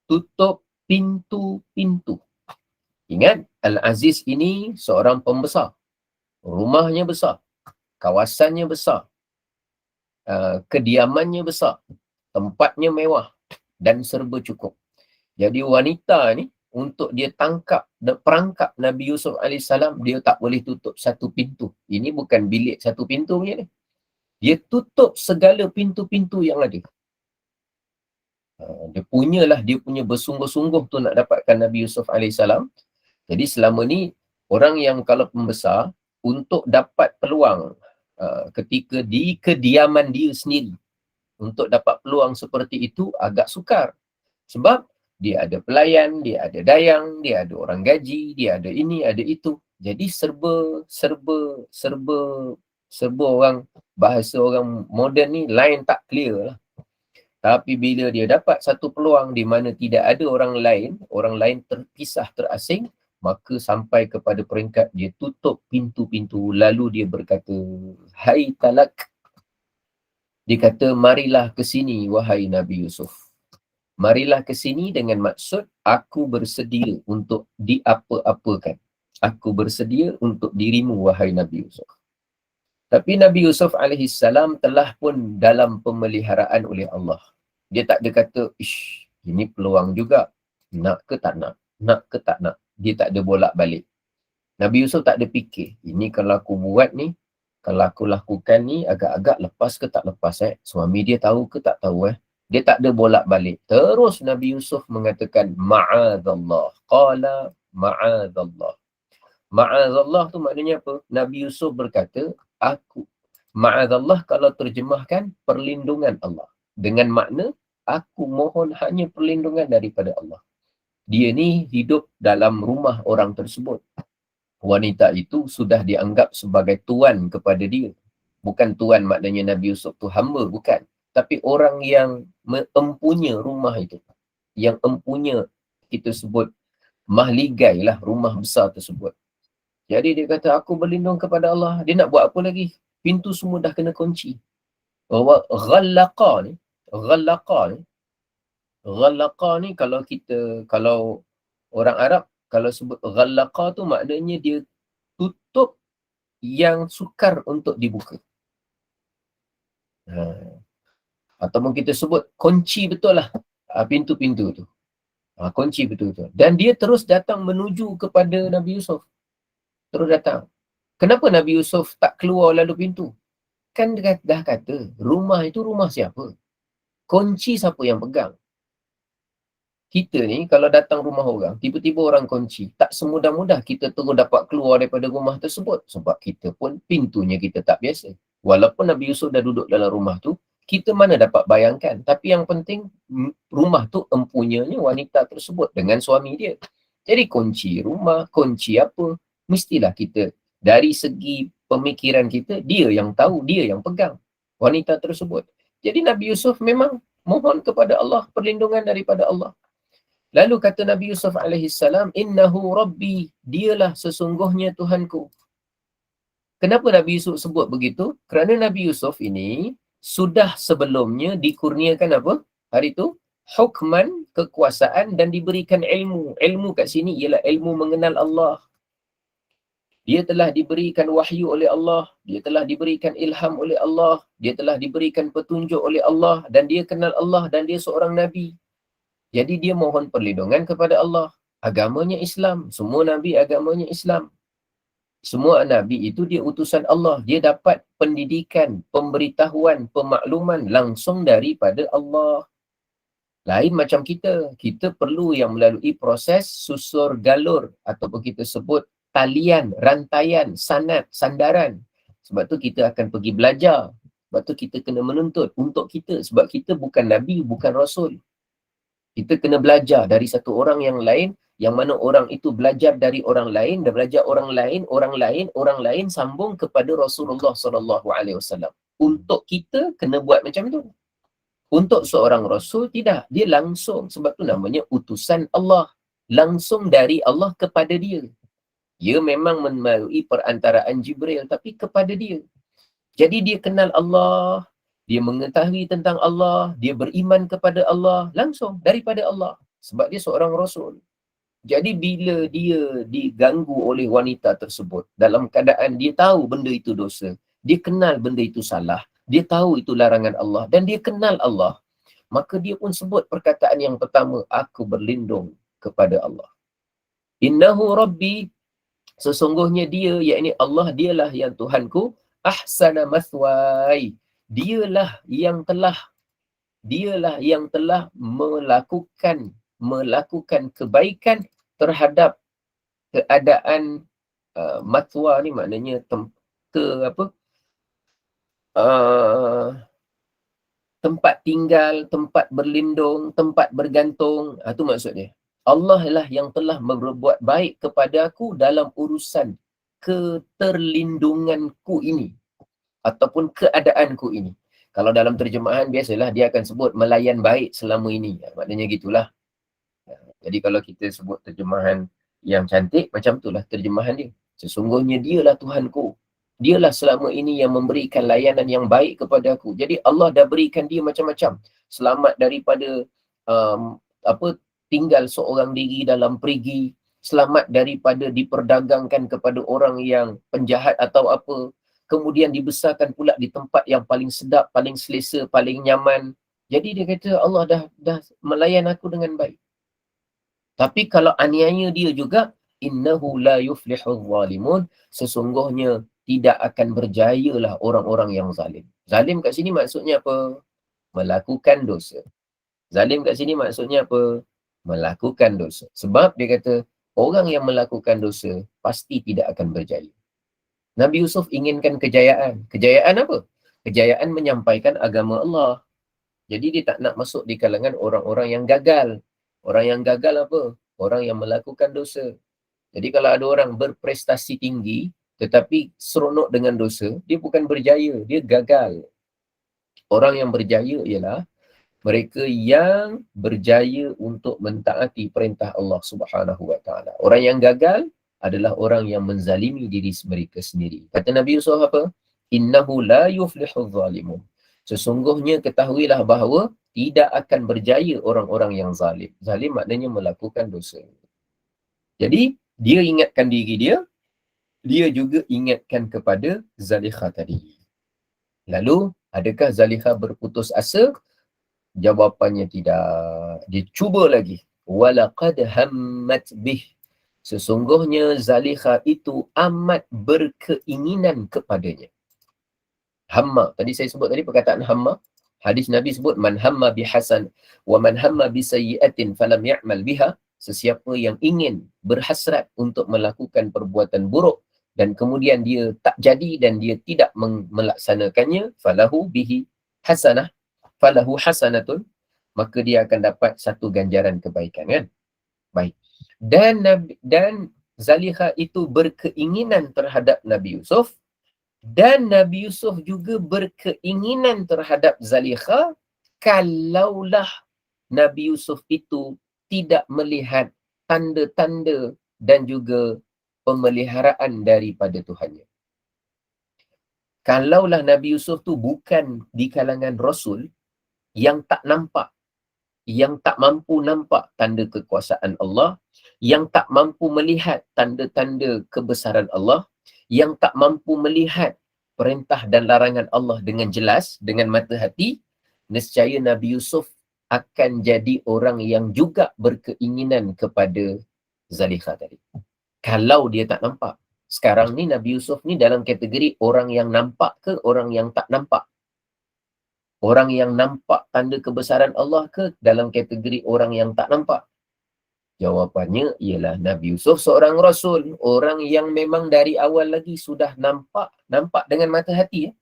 Tutup pintu-pintu. Ingat, Al-Aziz ini seorang pembesar. Rumahnya besar. Kawasannya besar. Kediamannya besar. Tempatnya mewah. Dan serba cukup. Jadi wanita ni, untuk dia tangkap dan perangkap Nabi Yusuf AS, dia tak boleh tutup satu pintu. Ini bukan bilik satu pintu punya ni. Dia tutup segala pintu-pintu yang ada. Dia punya bersungguh-sungguh tu nak dapatkan Nabi Yusuf AS. Jadi selama ni, orang yang kalau pembesar, untuk dapat peluang ketika di kediaman dia sendiri, untuk dapat peluang seperti itu agak sukar. Sebab dia ada pelayan, dia ada dayang, dia ada orang gaji, dia ada ini, ada itu. Jadi serba orang, bahasa orang moden ni line tak clear lah. Tapi bila dia dapat satu peluang di mana tidak ada orang lain terpisah, terasing, maka sampai kepada peringkat dia tutup pintu-pintu, lalu dia berkata, hai talak. Dia kata, marilah ke sini wahai Nabi Yusuf. Marilah ke sini dengan maksud, aku bersedia untuk diapa-apakan. Aku bersedia untuk dirimu wahai Nabi Yusuf. Tapi Nabi Yusuf AS telah pun dalam pemeliharaan oleh Allah. Dia tak ada kata, ish, ini peluang juga. Nak ke tak nak? Nak ke tak nak? Dia tak ada bolak balik. Nabi Yusuf tak ada fikir, ini kalau aku buat ni, kalau aku lakukan ni, agak-agak lepas ke tak lepas Suami dia tahu ke tak tahu Dia tak ada bolak balik. Terus Nabi Yusuf mengatakan, ma'adallah. Qala ma'adallah. Ma'adallah tu maknanya apa? Nabi Yusuf berkata, ma'adallah kalau terjemahkan, perlindungan Allah. Dengan makna, aku mohon hanya perlindungan daripada Allah. Dia ni hidup dalam rumah orang tersebut. Wanita itu sudah dianggap sebagai tuan kepada dia. Bukan tuan maknanya Nabi Yusuf tu hamba, bukan. Tapi orang yang empunya rumah itu. Yang empunya, kita sebut, mahligai lah rumah besar tersebut. Jadi dia kata, aku berlindung kepada Allah. Dia nak buat apa lagi? Pintu semua dah kena kunci. Ghallaqa ni kalau orang Arab, kalau sebut ghallaqa tu maknanya dia tutup yang sukar untuk dibuka. Ataupun kita sebut kunci betul lah pintu-pintu tu. Kunci betul-betul. Dan dia terus datang menuju kepada Nabi Yusuf. Terus datang. Kenapa Nabi Yusuf tak keluar lalu pintu? Kan dia dah kata, rumah itu rumah siapa? Kunci siapa yang pegang? Kita ni kalau datang rumah orang, tiba-tiba orang kunci, tak semudah-mudah kita terus dapat keluar daripada rumah tersebut. Sebab kita pun pintunya kita tak biasa. Walaupun Nabi Yusuf dah duduk dalam rumah tu, kita mana dapat bayangkan. Tapi yang penting, rumah tu empunyanya wanita tersebut dengan suami dia. Jadi kunci rumah, kunci apa, mestilah kita, dari segi pemikiran kita, dia yang tahu, dia yang pegang wanita tersebut. Jadi Nabi Yusuf memang mohon kepada Allah, perlindungan daripada Allah. Lalu kata Nabi Yusuf alaihissalam, innahu rabbi, dialah sesungguhnya Tuhanku. Kenapa Nabi Yusuf sebut begitu? Kerana Nabi Yusuf ini sudah sebelumnya dikurniakan apa? Hari itu, hukman, kekuasaan dan diberikan ilmu. Ilmu kat sini ialah ilmu mengenal Allah. Dia telah diberikan wahyu oleh Allah. Dia telah diberikan ilham oleh Allah. Dia telah diberikan petunjuk oleh Allah. Dan dia kenal Allah dan dia seorang Nabi. Jadi dia mohon perlindungan kepada Allah. Agamanya Islam. Semua Nabi agamanya Islam. Semua Nabi itu dia utusan Allah. Dia dapat pendidikan, pemberitahuan, pemakluman langsung daripada Allah. Lain macam kita. Kita perlu yang melalui proses susur galur. Ataupun kita sebut talian, rantaian, sanad, sandaran. Sebab tu kita akan pergi belajar. Sebab tu kita kena menuntut untuk kita. Sebab kita bukan Nabi, bukan Rasul. Kita kena belajar dari satu orang yang lain, yang mana orang itu belajar dari orang lain, dan belajar orang lain sambung kepada Rasulullah SAW. Untuk kita kena buat macam tu. Untuk seorang Rasul tidak, dia langsung, sebab tu namanya utusan Allah. Langsung dari Allah kepada dia. Dia memang melalui perantaraan Jibril, tapi kepada dia. Jadi dia kenal Allah, dia mengetahui tentang Allah, dia beriman kepada Allah, langsung daripada Allah. Sebab dia seorang Rasul. Jadi bila dia diganggu oleh wanita tersebut, dalam keadaan dia tahu benda itu dosa, dia kenal benda itu salah, dia tahu itu larangan Allah, dan dia kenal Allah, maka dia pun sebut perkataan yang pertama, aku berlindung kepada Allah. Innahu Rabbi, sesungguhnya dia, yakni Allah, dialah yang Tuhanku, ahsana mathwai, dialah yang telah melakukan kebaikan terhadap keadaan mathwa ni maknanya tempat tinggal, tempat berlindung, tempat bergantung. Itu maksudnya. Allah lah yang telah berbuat baik kepada aku dalam urusan keterlindunganku ini ataupun keadaanku ini. Kalau dalam terjemahan biasalah dia akan sebut melayan baik selama ini. Maknanya gitulah. Jadi kalau kita sebut terjemahan yang cantik, macam itulah terjemahan dia. Sesungguhnya dialah Tuhanku. Dialah selama ini yang memberikan layanan yang baik kepada aku. Jadi Allah dah berikan dia macam-macam. Selamat daripada tinggal seorang diri dalam perigi. Selamat daripada diperdagangkan kepada orang yang penjahat atau apa. Kemudian dibesarkan pula di tempat yang paling sedap, paling selesa, paling nyaman. Jadi dia kata Allah dah melayan aku dengan baik. Tapi kalau aniaya dia juga, innahu la yuflihul zalimun, sesungguhnya tidak akan berjayalah orang-orang yang zalim. Zalim kat sini maksudnya apa? Melakukan dosa. Zalim kat sini maksudnya apa? Melakukan dosa. Sebab dia kata, orang yang melakukan dosa pasti tidak akan berjaya. Nabi Yusuf inginkan kejayaan. Kejayaan apa? Kejayaan menyampaikan agama Allah. Jadi dia tak nak masuk di kalangan orang-orang yang gagal. Orang yang gagal apa? Orang yang melakukan dosa. Jadi kalau ada orang berprestasi tinggi, tetapi seronok dengan dosa, dia bukan berjaya, dia gagal. Orang yang berjaya ialah mereka yang berjaya untuk mentaati perintah Allah Subhanahu Wa Taala. Orang yang gagal adalah orang yang menzalimi diri mereka sendiri. Kata Nabi Yusuf apa? Innahu la yuflihul zalimun. Sesungguhnya ketahuilah bahawa tidak akan berjaya orang-orang yang zalim. Zalim maknanya melakukan dosa. Jadi, dia ingatkan diri dia juga ingatkan kepada Zalikha tadi. Lalu, adakah Zalikha berputus asa? Jawapannya tidak. Dia cuba lagi. Walaqad hammat bih. Sesungguhnya Zalikha itu amat berkeinginan kepadanya. Hamma. Tadi saya sebut tadi perkataan hamma. Hadis Nabi sebut man hamma bihasan wa man hamma bisayyi'atin falam ya'mal biha. Sesiapa yang ingin berhasrat untuk melakukan perbuatan buruk dan kemudian dia tak jadi dan dia tidak melaksanakannya, falahu bihi hasanah, falahu hasanatun, maka dia akan dapat satu ganjaran kebaikan, kan? Baik. Dan Zalikha itu berkeinginan terhadap Nabi Yusuf, dan Nabi Yusuf juga berkeinginan terhadap Zalikha kalaulah Nabi Yusuf itu tidak melihat tanda-tanda dan juga pemeliharaan daripada Tuhannya. Kalaulah Nabi Yusuf tu bukan di kalangan Rasul yang tak nampak, yang tak mampu nampak tanda kekuasaan Allah, yang tak mampu melihat tanda-tanda kebesaran Allah, yang tak mampu melihat perintah dan larangan Allah dengan jelas, dengan mata hati, nescaya Nabi Yusuf akan jadi orang yang juga berkeinginan kepada Zalikha tadi. Kalau dia tak nampak. Sekarang ni Nabi Yusuf ni dalam kategori orang yang nampak ke orang yang tak nampak? Orang yang nampak tanda kebesaran Allah ke dalam kategori orang yang tak nampak? Jawapannya ialah Nabi Yusuf seorang Rasul. Orang yang memang dari awal lagi sudah nampak dengan mata hati.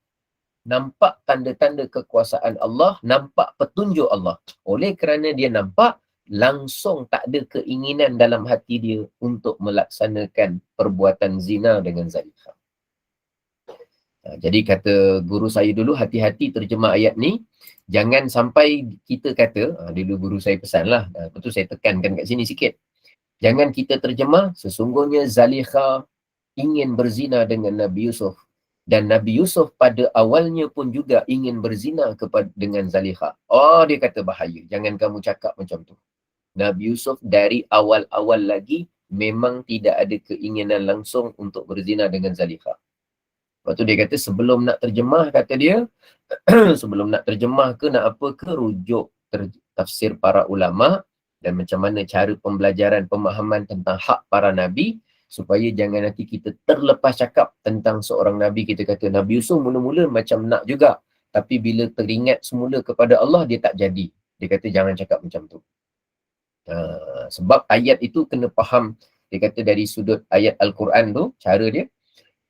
Nampak tanda-tanda kekuasaan Allah, nampak petunjuk Allah. Oleh kerana dia nampak, langsung tak ada keinginan dalam hati dia untuk melaksanakan perbuatan zina dengan Zaliha. Jadi kata guru saya dulu, hati-hati terjemah ayat ni. Jangan sampai kita kata, dulu guru saya pesan lah, betul saya tekankan kat sini sikit. Jangan kita terjemah, sesungguhnya Zaliha ingin berzina dengan Nabi Yusuf. Dan Nabi Yusuf pada awalnya pun juga ingin berzina dengan Zaliha. Oh, dia kata bahaya. Jangan kamu cakap macam tu. Nabi Yusuf dari awal-awal lagi memang tidak ada keinginan langsung untuk berzina dengan Zaliha. Lepas tu dia kata sebelum nak terjemah, kata dia, sebelum nak terjemah ke nak apa ke, rujuk tafsir para ulama dan macam mana cara pembelajaran pemahaman tentang hak para nabi, supaya jangan nanti kita terlepas cakap tentang seorang nabi. Kita kata Nabi Yusuf mula-mula macam nak juga, tapi bila teringat semula kepada Allah, dia tak jadi. Dia kata jangan cakap macam tu. Sebab ayat itu kena faham, dia kata dari sudut ayat Al-Quran tu, cara dia.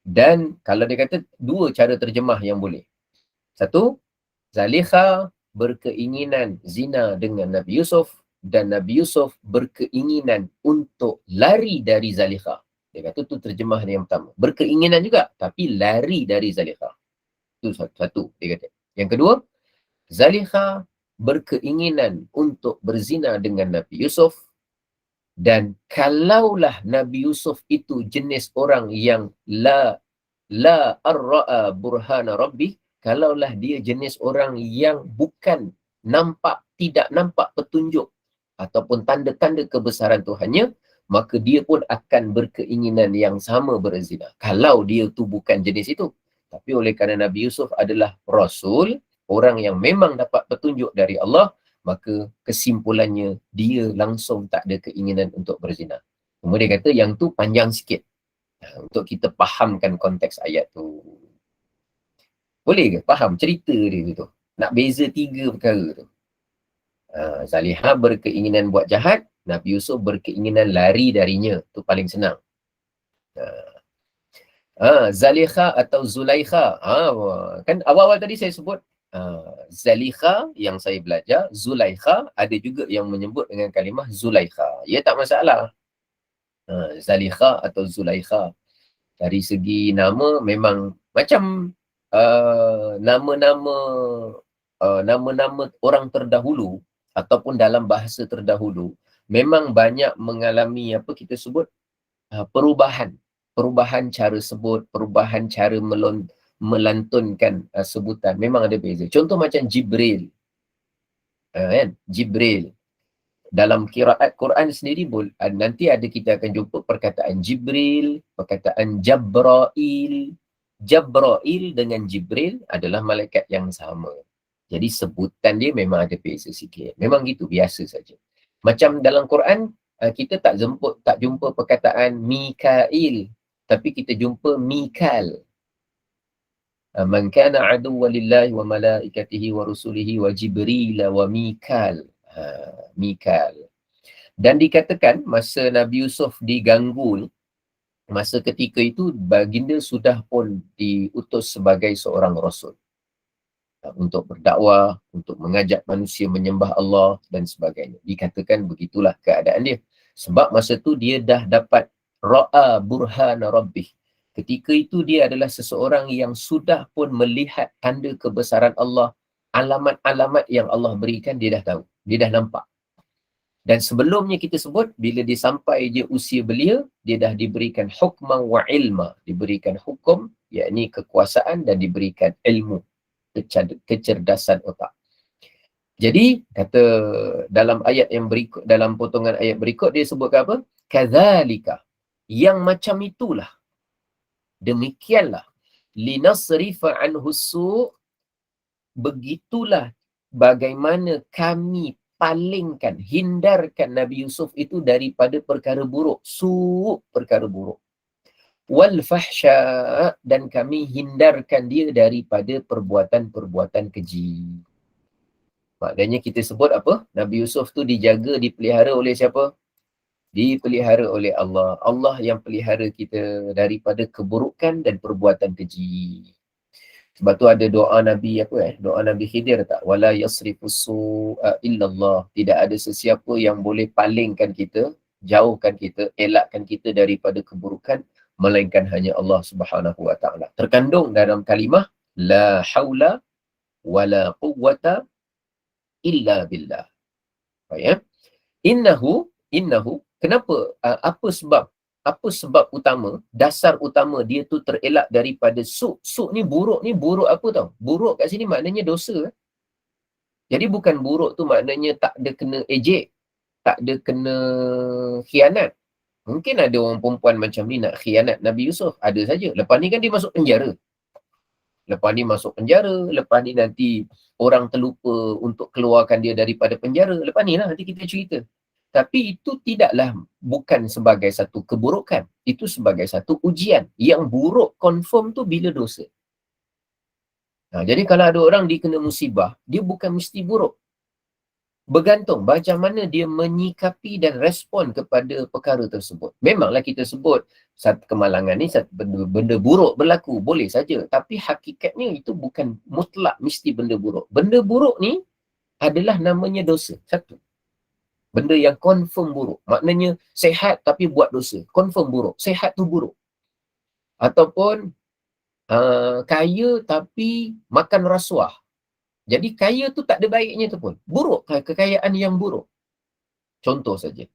Dan kalau dia kata dua cara terjemah yang boleh. Satu, Zaliha berkeinginan zina dengan Nabi Yusuf dan Nabi Yusuf berkeinginan untuk lari dari Zaliha. Dia kata tu terjemah yang pertama. Berkeinginan juga tapi lari dari Zaliha. Itu satu dia kata. Yang kedua, Zaliha berkeinginan untuk berzina dengan Nabi Yusuf, dan kalaulah Nabi Yusuf itu jenis orang yang la arra'a burhana rabbi, kalaulah dia jenis orang yang bukan tidak nampak petunjuk ataupun tanda-tanda kebesaran Tuhannya, maka dia pun akan berkeinginan yang sama berzina. Kalau dia tu bukan jenis itu. Tapi oleh kerana Nabi Yusuf adalah Rasul, orang yang memang dapat petunjuk dari Allah, maka kesimpulannya dia langsung tak ada keinginan untuk berzina. Kemudian dia kata yang tu panjang sikit untuk kita fahamkan konteks ayat tu. Boleh ke faham cerita dia tu? Nak beza tiga perkara tu. Zaliha berkeinginan buat jahat, Nabi Yusuf berkeinginan lari darinya. Tu paling senang. Zaliha atau Zulaikha. Kan awal-awal tadi saya sebut Zaliha yang saya belajar, Zulaikha, ada juga yang menyebut dengan kalimah Zulaikha. Ya tak masalah. Zaliha atau Zulaikha. Dari segi nama memang macam nama-nama orang terdahulu ataupun dalam bahasa terdahulu memang banyak mengalami apa kita sebut perubahan cara sebut, perubahan cara melantunkan sebutan. Memang ada beza. Contoh macam Jibril. Kan? Jibril. Dalam qiraat Quran sendiri nanti kita akan jumpa perkataan Jibril, perkataan Jabrail. Jabrail dengan Jibril adalah malaikat yang sama. Jadi sebutan dia memang ada beza sikit. Memang gitu, biasa saja. Macam dalam Quran, kita tak jumpa perkataan Mikail, tapi kita jumpa Mikal. Man kana aduwwan lillahi wa malaikatihi wa rusulihi wa Jibril wa Mikal. Mikal. Dan dikatakan masa Nabi Yusuf diganggu, masa ketika itu baginda sudah pun diutus sebagai seorang rasul untuk berdakwah, untuk mengajak manusia menyembah Allah dan sebagainya. Dikatakan begitulah keadaan dia. Sebab masa tu dia dah dapat ra'a burhana rabbih. Ketika itu dia adalah seseorang yang sudah pun melihat tanda kebesaran Allah, alamat-alamat yang Allah berikan dia dah tahu, dia dah nampak. Dan sebelumnya kita sebut, bila dia sampai je usia belia, dia dah diberikan hukman wa ilma, diberikan hukum, yakni kekuasaan, dan diberikan ilmu, kecerdasan otak. Jadi kata dalam ayat yang berikut, dalam potongan ayat berikut dia sebut apa? Kadzalika, yang macam itulah, demikianlah, linasrifa anhu su', begitulah bagaimana kami palingkan, hindarkan Nabi Yusuf itu daripada perkara buruk, perkara buruk. Wal fahsya, dan kami hindarkan dia daripada perbuatan-perbuatan keji. Maknanya kita sebut apa? Nabi Yusuf tu dijaga, dipelihara oleh siapa? Dipelihara oleh Allah. Allah yang pelihara kita daripada keburukan dan perbuatan keji. Sebab tu ada doa Nabi doa Nabi Khidir tak? Wala yasrifus su'a illallah. Tidak ada sesiapa yang boleh palingkan kita, jauhkan kita, elakkan kita daripada keburukan, melainkan hanya Allah Subhanahu wa taala. Terkandung dalam kalimah la haula wala quwwata illa billah. Baik ya. Innahu kenapa apa sebab utama, dasar utama dia tu terelak daripada su' ni buruk apa tau? Buruk kat sini maknanya dosa. Jadi bukan buruk tu maknanya tak ada kena ejek, tak ada kena khianat. Mungkin ada orang perempuan macam ni nak khianat Nabi Yusuf, ada saja. Lepas ni kan dia masuk penjara. Lepas ni nanti orang terlupa untuk keluarkan dia daripada penjara. Lepas ni lah nanti kita cerita. Tapi itu bukan sebagai satu keburukan. Itu sebagai satu ujian. Yang buruk confirm tu bila dosa. Jadi kalau ada orang dikena musibah, dia bukan mesti buruk. Bergantung macam mana dia menyikapi dan respon kepada perkara tersebut. Memanglah kita sebut satu kemalangan ni, satu benda buruk berlaku, boleh saja. Tapi hakikatnya itu bukan mutlak mesti benda buruk. Benda buruk ni adalah namanya dosa. Satu. Benda yang confirm buruk. Maknanya sehat tapi buat dosa. Confirm buruk. Sehat tu buruk. Ataupun kaya tapi makan rasuah. Jadi kaya tu tak ada baiknya tu pun. Buruk kekayaan yang buruk. Contoh saja.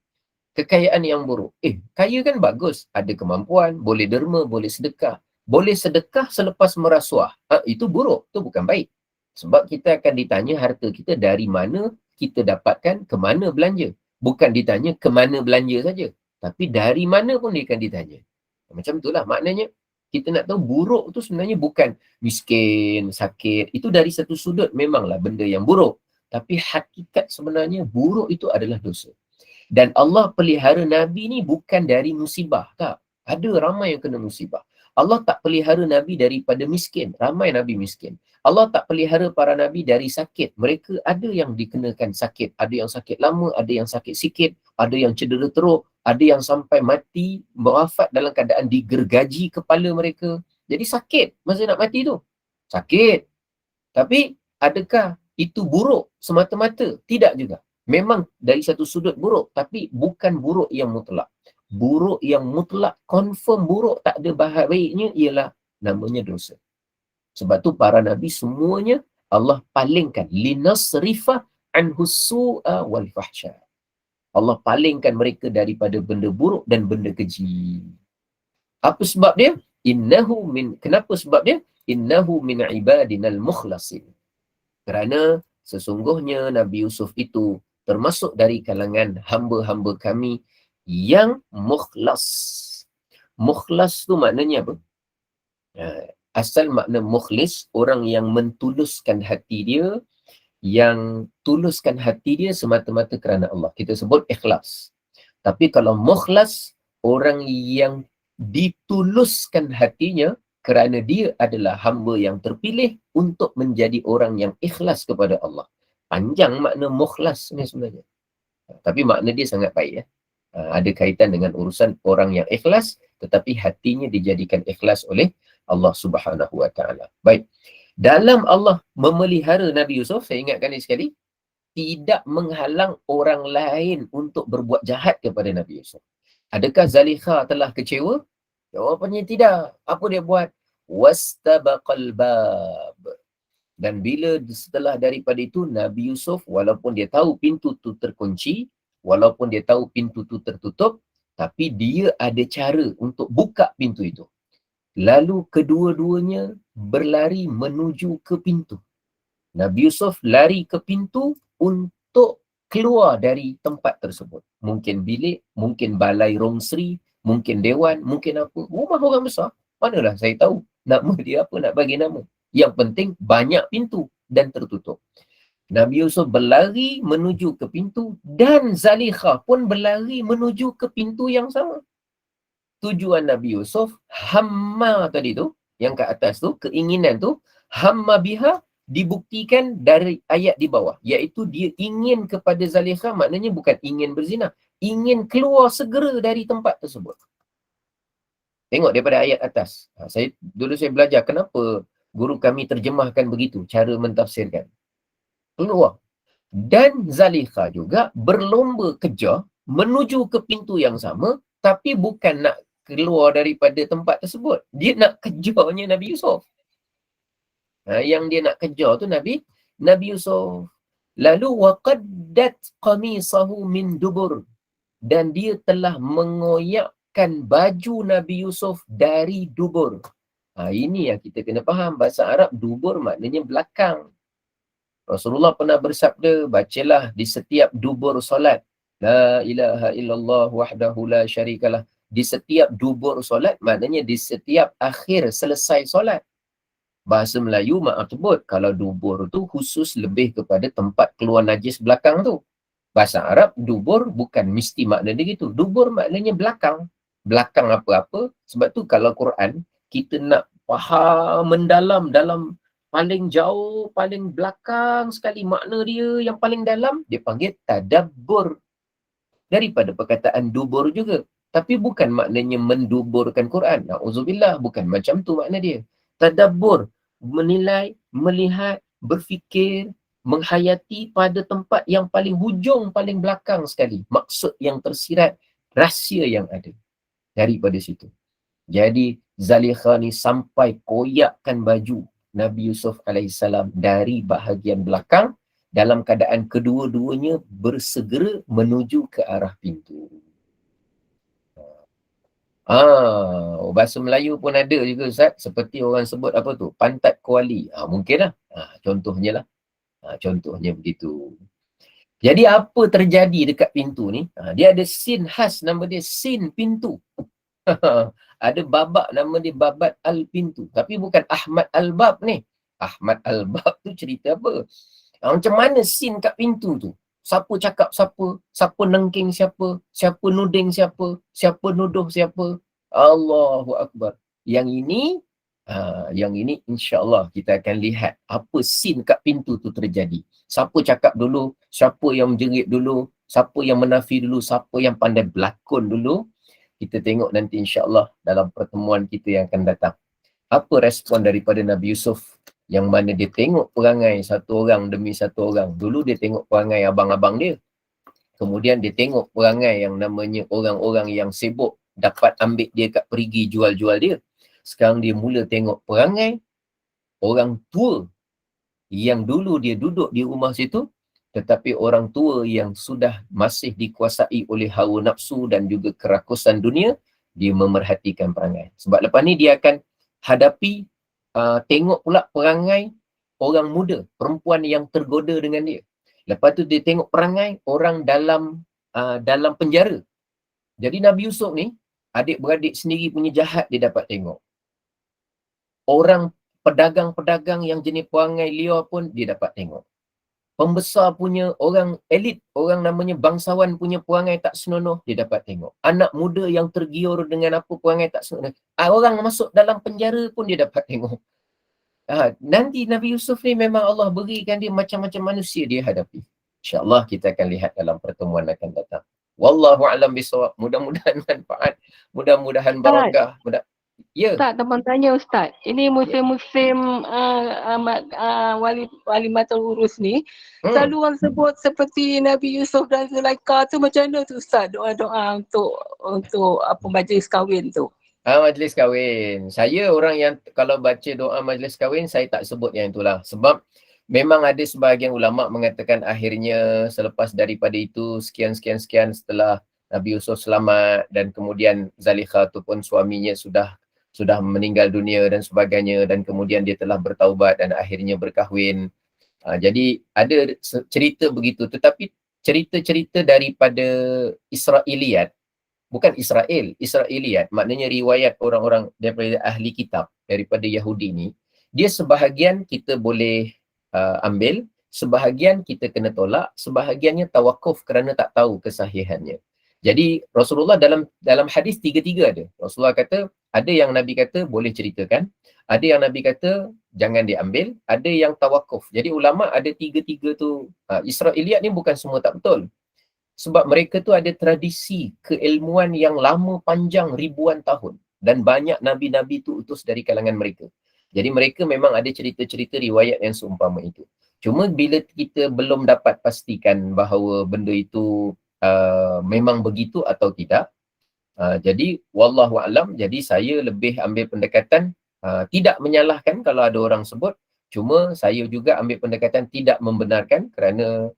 Kekayaan yang buruk. Kaya kan bagus. Ada kemampuan, boleh derma, boleh sedekah. Boleh sedekah selepas merasuah. Itu buruk. Itu bukan baik. Sebab kita akan ditanya harta kita dari mana kita dapatkan, ke mana belanja. Bukan ditanya ke mana belanja saja. Tapi dari mana pun dia akan ditanya. Macam itulah maknanya. Kita nak tahu buruk tu sebenarnya bukan miskin, sakit. Itu dari satu sudut memanglah benda yang buruk. Tapi hakikat sebenarnya buruk itu adalah dosa. Dan Allah pelihara Nabi ni bukan dari musibah. Tak. Ada ramai yang kena musibah. Allah tak pelihara Nabi daripada miskin. Ramai Nabi miskin. Allah tak pelihara para Nabi dari sakit. Mereka ada yang dikenakan sakit. Ada yang sakit lama, ada yang sakit sikit. Ada yang cedera teruk. Ada yang sampai mati, wafat dalam keadaan digergaji kepala mereka. Jadi sakit masa nak mati tu. Sakit. Tapi adakah itu buruk semata-mata? Tidak juga. Memang dari satu sudut buruk, tapi bukan buruk yang mutlak. Buruk yang mutlak, confirm buruk, tak ada baiknya, ialah namanya dosa. Sebab tu para Nabi semuanya Allah palingkan. Linasrifa anhu su'a wal fahsya. Allah palingkan mereka daripada benda buruk dan benda keji. Apa sebab dia? Kenapa sebab dia? Innahu min ibadinal mukhlasin. Kerana sesungguhnya Nabi Yusuf itu termasuk dari kalangan hamba-hamba kami yang mukhlas. Mukhlas tu maknanya apa? Asal makna mukhlis, orang yang mentuluskan hati dia, yang tuluskan hati dia semata-mata kerana Allah. Kita sebut ikhlas. Tapi kalau mukhlas, orang yang dituluskan hatinya kerana dia adalah hamba yang terpilih untuk menjadi orang yang ikhlas kepada Allah. Panjang makna mukhlas ni sebenarnya. Tapi makna dia sangat baik ya. Ada kaitan dengan urusan orang yang ikhlas, tetapi hatinya dijadikan ikhlas oleh Allah Subhanahu wa taala. Baik. Dalam Allah memelihara Nabi Yusuf, saya ingatkan ini sekali, tidak menghalang orang lain untuk berbuat jahat kepada Nabi Yusuf. Adakah Zalikha telah kecewa? Jawapannya tidak. Apa dia buat? Wastabaqal bab. Dan bila setelah daripada itu, Nabi Yusuf walaupun dia tahu pintu tu terkunci, walaupun dia tahu pintu tu tertutup, tapi dia ada cara untuk buka pintu itu. Lalu kedua-duanya berlari menuju ke pintu. Nabi Yusuf lari ke pintu untuk keluar dari tempat tersebut. Mungkin bilik, mungkin balai rongsri, mungkin dewan, mungkin apa. Rumah orang besar. Manalah saya tahu nama dia apa, nak bagi nama. Yang penting banyak pintu dan tertutup. Nabi Yusuf berlari menuju ke pintu dan Zalikha pun berlari menuju ke pintu yang sama. Tujuan Nabi Yusuf, hamma tadi tu, yang kat atas tu, keinginan tu, hamma biha dibuktikan dari ayat di bawah. Iaitu dia ingin kepada Zalikha, maknanya bukan ingin berzina. Ingin keluar segera dari tempat tersebut. Tengok daripada ayat atas. Dulu saya belajar kenapa Guru kami terjemahkan begitu, cara mentafsirkan. Keluar. Dan Zalikha juga berlomba kejar menuju ke pintu yang sama, tapi bukan nak keluar daripada tempat tersebut. Dia nak kejarnya Nabi Yusuf. Yang dia nak kejar tu Nabi Yusuf. Lalu waqaddat qamisahu min dubur, dan dia telah mengoyakkan baju Nabi Yusuf dari dubur. Ini yang kita kena faham. Bahasa Arab dubur maknanya belakang. Rasulullah pernah bersabda, bacalah di setiap dubur solat, la ilaha illallah wahdahu la syarikalah. Di setiap dubur solat maknanya di setiap akhir selesai solat. Bahasa Melayu maaf sebut, kalau dubur tu khusus lebih kepada tempat keluar najis belakang tu. Bahasa Arab, dubur bukan mesti makna dia gitu. Dubur maknanya belakang. Belakang apa-apa. Sebab tu kalau Quran, kita nak faham mendalam dalam paling jauh, paling belakang sekali makna dia yang paling dalam, dia panggil tadabbur. Daripada perkataan dubur juga. Tapi bukan maknanya menduburkan Quran. Na'udzubillah, bukan macam tu makna dia. Tadabbur, menilai, melihat, berfikir, menghayati pada tempat yang paling hujung, paling belakang sekali. Maksud yang tersirat, rahsia yang ada daripada situ. Jadi Zalikha ni sampai koyakkan baju Nabi Yusuf AS dari bahagian belakang dalam keadaan kedua-duanya bersegera menuju ke arah pintu. Bahasa Melayu pun ada juga Ustaz, seperti orang sebut apa tu, pantat kuali. Mungkin lah. Contohnya lah. Contohnya begitu. Jadi apa terjadi dekat pintu ni? Dia ada scene khas, nama dia scene pintu. Ada babak nama dia babat al-pintu. Tapi bukan Ahmad al-Bab ni. Ahmad al-Bab tu cerita apa? Macam mana scene kat pintu tu? Siapa cakap siapa? Siapa nengking siapa? Siapa nuding siapa? Siapa nuduh siapa? Allahu Akbar. Yang ini insya-Allah kita akan lihat apa scene kat pintu tu terjadi. Siapa cakap dulu? Siapa yang menjerit dulu? Siapa yang menafi dulu? Siapa yang pandai berlakon dulu? Kita tengok nanti insya-Allah dalam pertemuan kita yang akan datang. Apa respon daripada Nabi Yusuf yang mana dia tengok perangai satu orang demi satu orang. Dulu dia tengok perangai abang-abang dia. Kemudian dia tengok perangai yang namanya orang-orang yang sibuk dapat ambil dia kat perigi jual-jual dia. Sekarang dia mula tengok perangai orang tua yang dulu dia duduk di rumah situ, tetapi orang tua yang sudah masih dikuasai oleh hawa nafsu dan juga kerakusan dunia, dia memerhatikan perangai. Sebab lepas ni dia akan hadapi, tengok pula perangai orang muda, perempuan yang tergoda dengan dia. Lepas tu dia tengok perangai orang dalam penjara. Jadi Nabi Yusuf ni, adik-beradik sendiri punya jahat dia dapat tengok. Orang pedagang-pedagang yang jenis perangai liar pun dia dapat tengok. Pembesar punya orang elit, orang namanya bangsawan punya perangai tak senonoh, dia dapat tengok. Anak muda yang tergiur dengan apa perangai tak senonoh. Orang masuk dalam penjara pun dia dapat tengok. Nanti Nabi Yusuf ni memang Allah berikan dia macam-macam manusia dia hadapi. InsyaAllah kita akan lihat dalam pertemuan akan datang. Wallahu a'lam bisawab. Mudah-mudahan manfaat, mudah-mudahan barakah. Ya. Ustaz, teman tanya Ustaz. Ini musim-musim walimatul urus ni, selalu orang sebut seperti Nabi Yusuf dan Zulaikha tu, macam mana tu Ustaz? Doa-doa untuk apa majlis kahwin tu. Majlis kahwin. Saya orang yang kalau baca doa majlis kahwin, saya tak sebut yang itulah. Sebab memang ada sebahagian ulama mengatakan akhirnya selepas daripada itu sekian setelah Nabi Yusuf selamat dan kemudian Zalikha tu pun suaminya sudah meninggal dunia dan sebagainya, dan kemudian dia telah bertaubat dan akhirnya berkahwin. Jadi ada cerita begitu, tetapi cerita-cerita daripada Israiliyat, bukan Israiliyat maknanya riwayat orang-orang daripada ahli kitab, daripada Yahudi ni, dia sebahagian kita boleh ambil, sebahagian kita kena tolak, sebahagiannya tawakuf kerana tak tahu kesahihannya. Jadi Rasulullah dalam hadis tiga-tiga ada. Rasulullah kata, ada yang Nabi kata boleh ceritakan, ada yang Nabi kata jangan diambil, ada yang tawakuf. Jadi ulama ada tiga-tiga tu. Israiliyat ni bukan semua tak betul. Sebab mereka tu ada tradisi keilmuan yang lama panjang ribuan tahun. Dan banyak Nabi-Nabi tu utus dari kalangan mereka. Jadi mereka memang ada cerita-cerita riwayat yang seumpama itu. Cuma bila kita belum dapat pastikan bahawa benda itu memang begitu atau tidak, jadi wallahu alam, jadi saya lebih ambil pendekatan tidak menyalahkan kalau ada orang sebut, cuma saya juga ambil pendekatan tidak membenarkan kerana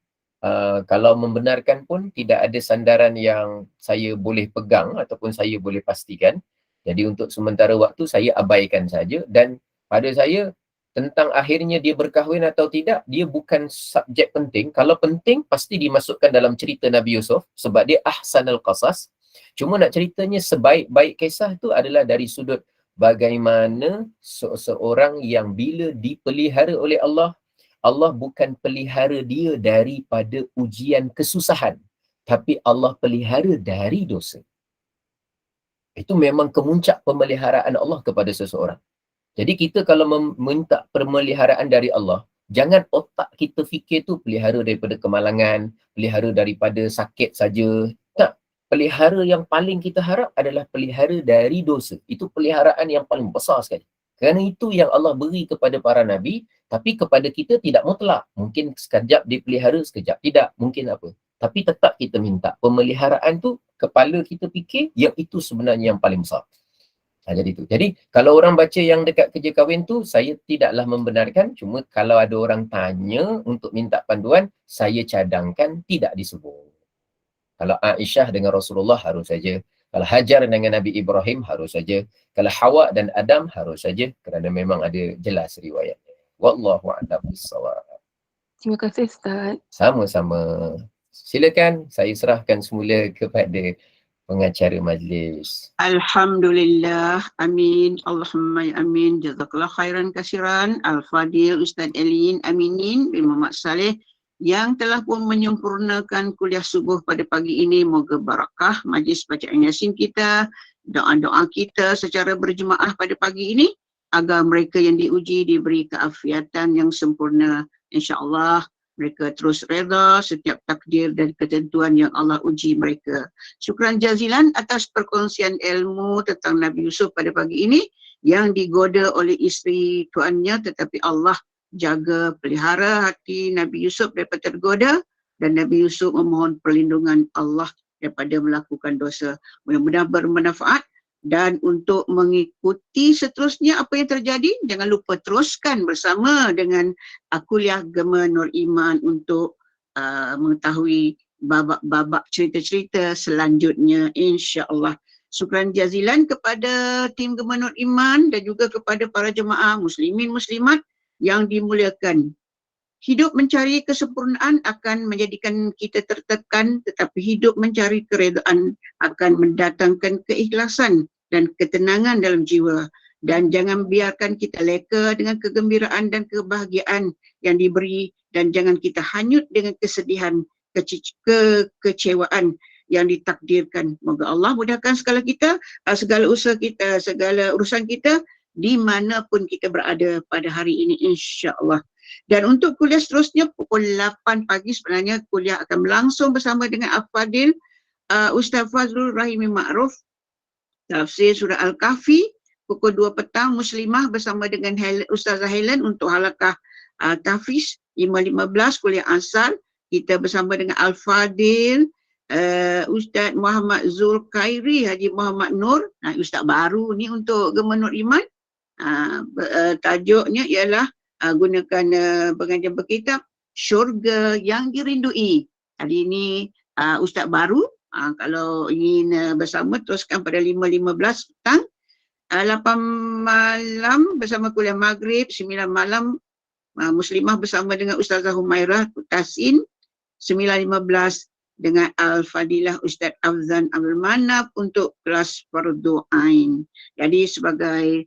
kalau membenarkan pun tidak ada sandaran yang saya boleh pegang ataupun saya boleh pastikan. Jadi untuk sementara waktu saya abaikan saja, dan pada saya tentang akhirnya dia berkahwin atau tidak, dia bukan subjek penting. Kalau penting pasti dimasukkan dalam cerita Nabi Yusuf sebab dia ahsanul qasas. Cuma nak ceritanya sebaik-baik kisah tu adalah dari sudut bagaimana seorang yang bila dipelihara oleh Allah, Allah bukan pelihara dia daripada ujian kesusahan, tapi Allah pelihara dari dosa. Itu memang kemuncak pemeliharaan Allah kepada seseorang. Jadi kita kalau meminta pemeliharaan dari Allah, jangan otak kita fikir tu pelihara daripada kemalangan, pelihara daripada sakit saja. Tak. Pelihara yang paling kita harap adalah pelihara dari dosa. Itu peliharaan yang paling besar sekali. Kerana itu yang Allah beri kepada para Nabi, tapi kepada kita tidak mutlak. Mungkin sekejap dipelihara, sekejap tidak. Mungkin apa. Tapi tetap kita minta. Pemeliharaan tu, kepala kita fikir, yang itu sebenarnya yang paling besar. Jadi itu. Jadi kalau orang baca yang dekat kerja kahwin tu, saya tidaklah membenarkan. Cuma kalau ada orang tanya untuk minta panduan, saya cadangkan tidak disebut. Kalau Aisyah dengan Rasulullah harus saja. Kalau Hajar dengan Nabi Ibrahim harus saja. Kalau Hawa dan Adam harus saja. Kerana memang ada jelas riwayatnya. Wallahu a'lam bissawab. Terima kasih Ustaz. Sama-sama. Silakan saya serahkan semula kepada pengacara majlis. Alhamdulillah, amin, Allahumma ya amin, jazakallah khairan kasiran, Al-Fadil Ustaz Elin Aminin bin Muhammad Saleh yang telah pun menyempurnakan kuliah subuh pada pagi ini. Moga barakah majlis bacaan Yasin kita, doa-doa kita secara berjemaah pada pagi ini agar mereka yang diuji diberi keafiatan yang sempurna. InsyaAllah mereka terus reda setiap takdir dan ketentuan yang Allah uji mereka. Syukran jazilan atas perkongsian ilmu tentang Nabi Yusuf pada pagi ini yang digoda oleh isteri tuannya, tetapi Allah jaga pelihara hati Nabi Yusuf daripada tergoda dan Nabi Yusuf memohon perlindungan Allah daripada melakukan dosa. Mudah-mudahan bermanfaat. Dan untuk mengikuti seterusnya apa yang terjadi, jangan lupa teruskan bersama dengan kuliah Gema Nur Iman untuk mengetahui babak-babak cerita-cerita selanjutnya, insya-Allah. Syukran jazilan kepada tim Gema Nur Iman dan juga kepada para jemaah muslimin muslimat yang dimuliakan. Hidup mencari kesempurnaan akan menjadikan kita tertekan, tetapi hidup mencari keredaan akan mendatangkan keikhlasan dan ketenangan dalam jiwa. Dan jangan biarkan kita leka dengan kegembiraan dan kebahagiaan yang diberi, dan jangan kita hanyut dengan kesedihan, kekecewaan yang ditakdirkan. Moga Allah mudahkan segala kita, segala usaha kita, segala urusan kita dimanapun kita berada pada hari ini, insya-Allah. Dan untuk kuliah seterusnya pukul 8 pagi sebenarnya kuliah akan berlangsung bersama dengan Al-Fadil Ustaz Fazrul Rahimi Ma'ruf, tafsir surah Al-Kahfi. Pukul 2 petang Muslimah bersama dengan Ustazah Helen untuk halakah tahfiz. 5.15 kuliah asar kita bersama dengan Al-Fadil Ustaz Muhammad Zulkhairi Haji Muhammad Nur. Ustaz baru ni untuk Gema Nur Iman. Tajuknya ialah gunakan pengajian berkitab Syurga yang Dirindui. Hari ini Ustaz baru, kalau ingin bersama teruskan pada 5.15 petang. 8 malam bersama kuliah maghrib, 9 malam Muslimah bersama dengan Ustazah Humairah Tasin, 9.15 dengan Al-Fadilah Ustaz Afzan Abdul Manaf untuk kelas Fardu Ain. Jadi sebagai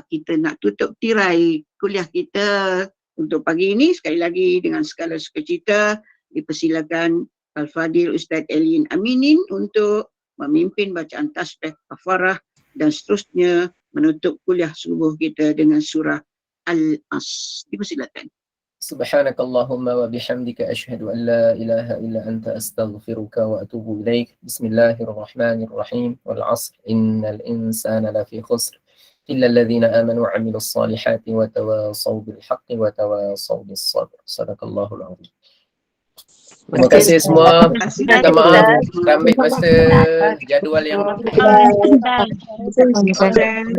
kita nak tutup tirai kuliah kita untuk pagi ini, sekali lagi dengan segala sukacita dipersilakan Al-Fadil Ustaz Elin Aminin untuk memimpin bacaan tasbih kafarah dan seterusnya menutup kuliah subuh kita dengan surah Al-As. Dipersilakan. Subhanakallahumma wa bihamdika asyhadu an la ilaha illa anta astaghfiruka wa atubu ilaik. Bismillahirrahmanirrahim. Wal 'asr innal insana lafi khusr illal ladzina amanu wa 'amilus solihati wa tawasaw bil haqqi wa tawasaw bis sabr. Sadaqallahul azim. Terima kasih semua. Minta maaf kita ambil masa jadual yang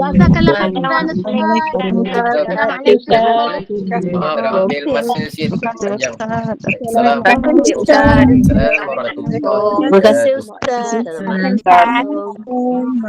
Jazakallah khairan Ustaz. maaf dah ambil masa sikit panjang. Assalamualaikum warahmatullahi wabarakatuh. Terima kasih Ustaz. Assalamualaikum.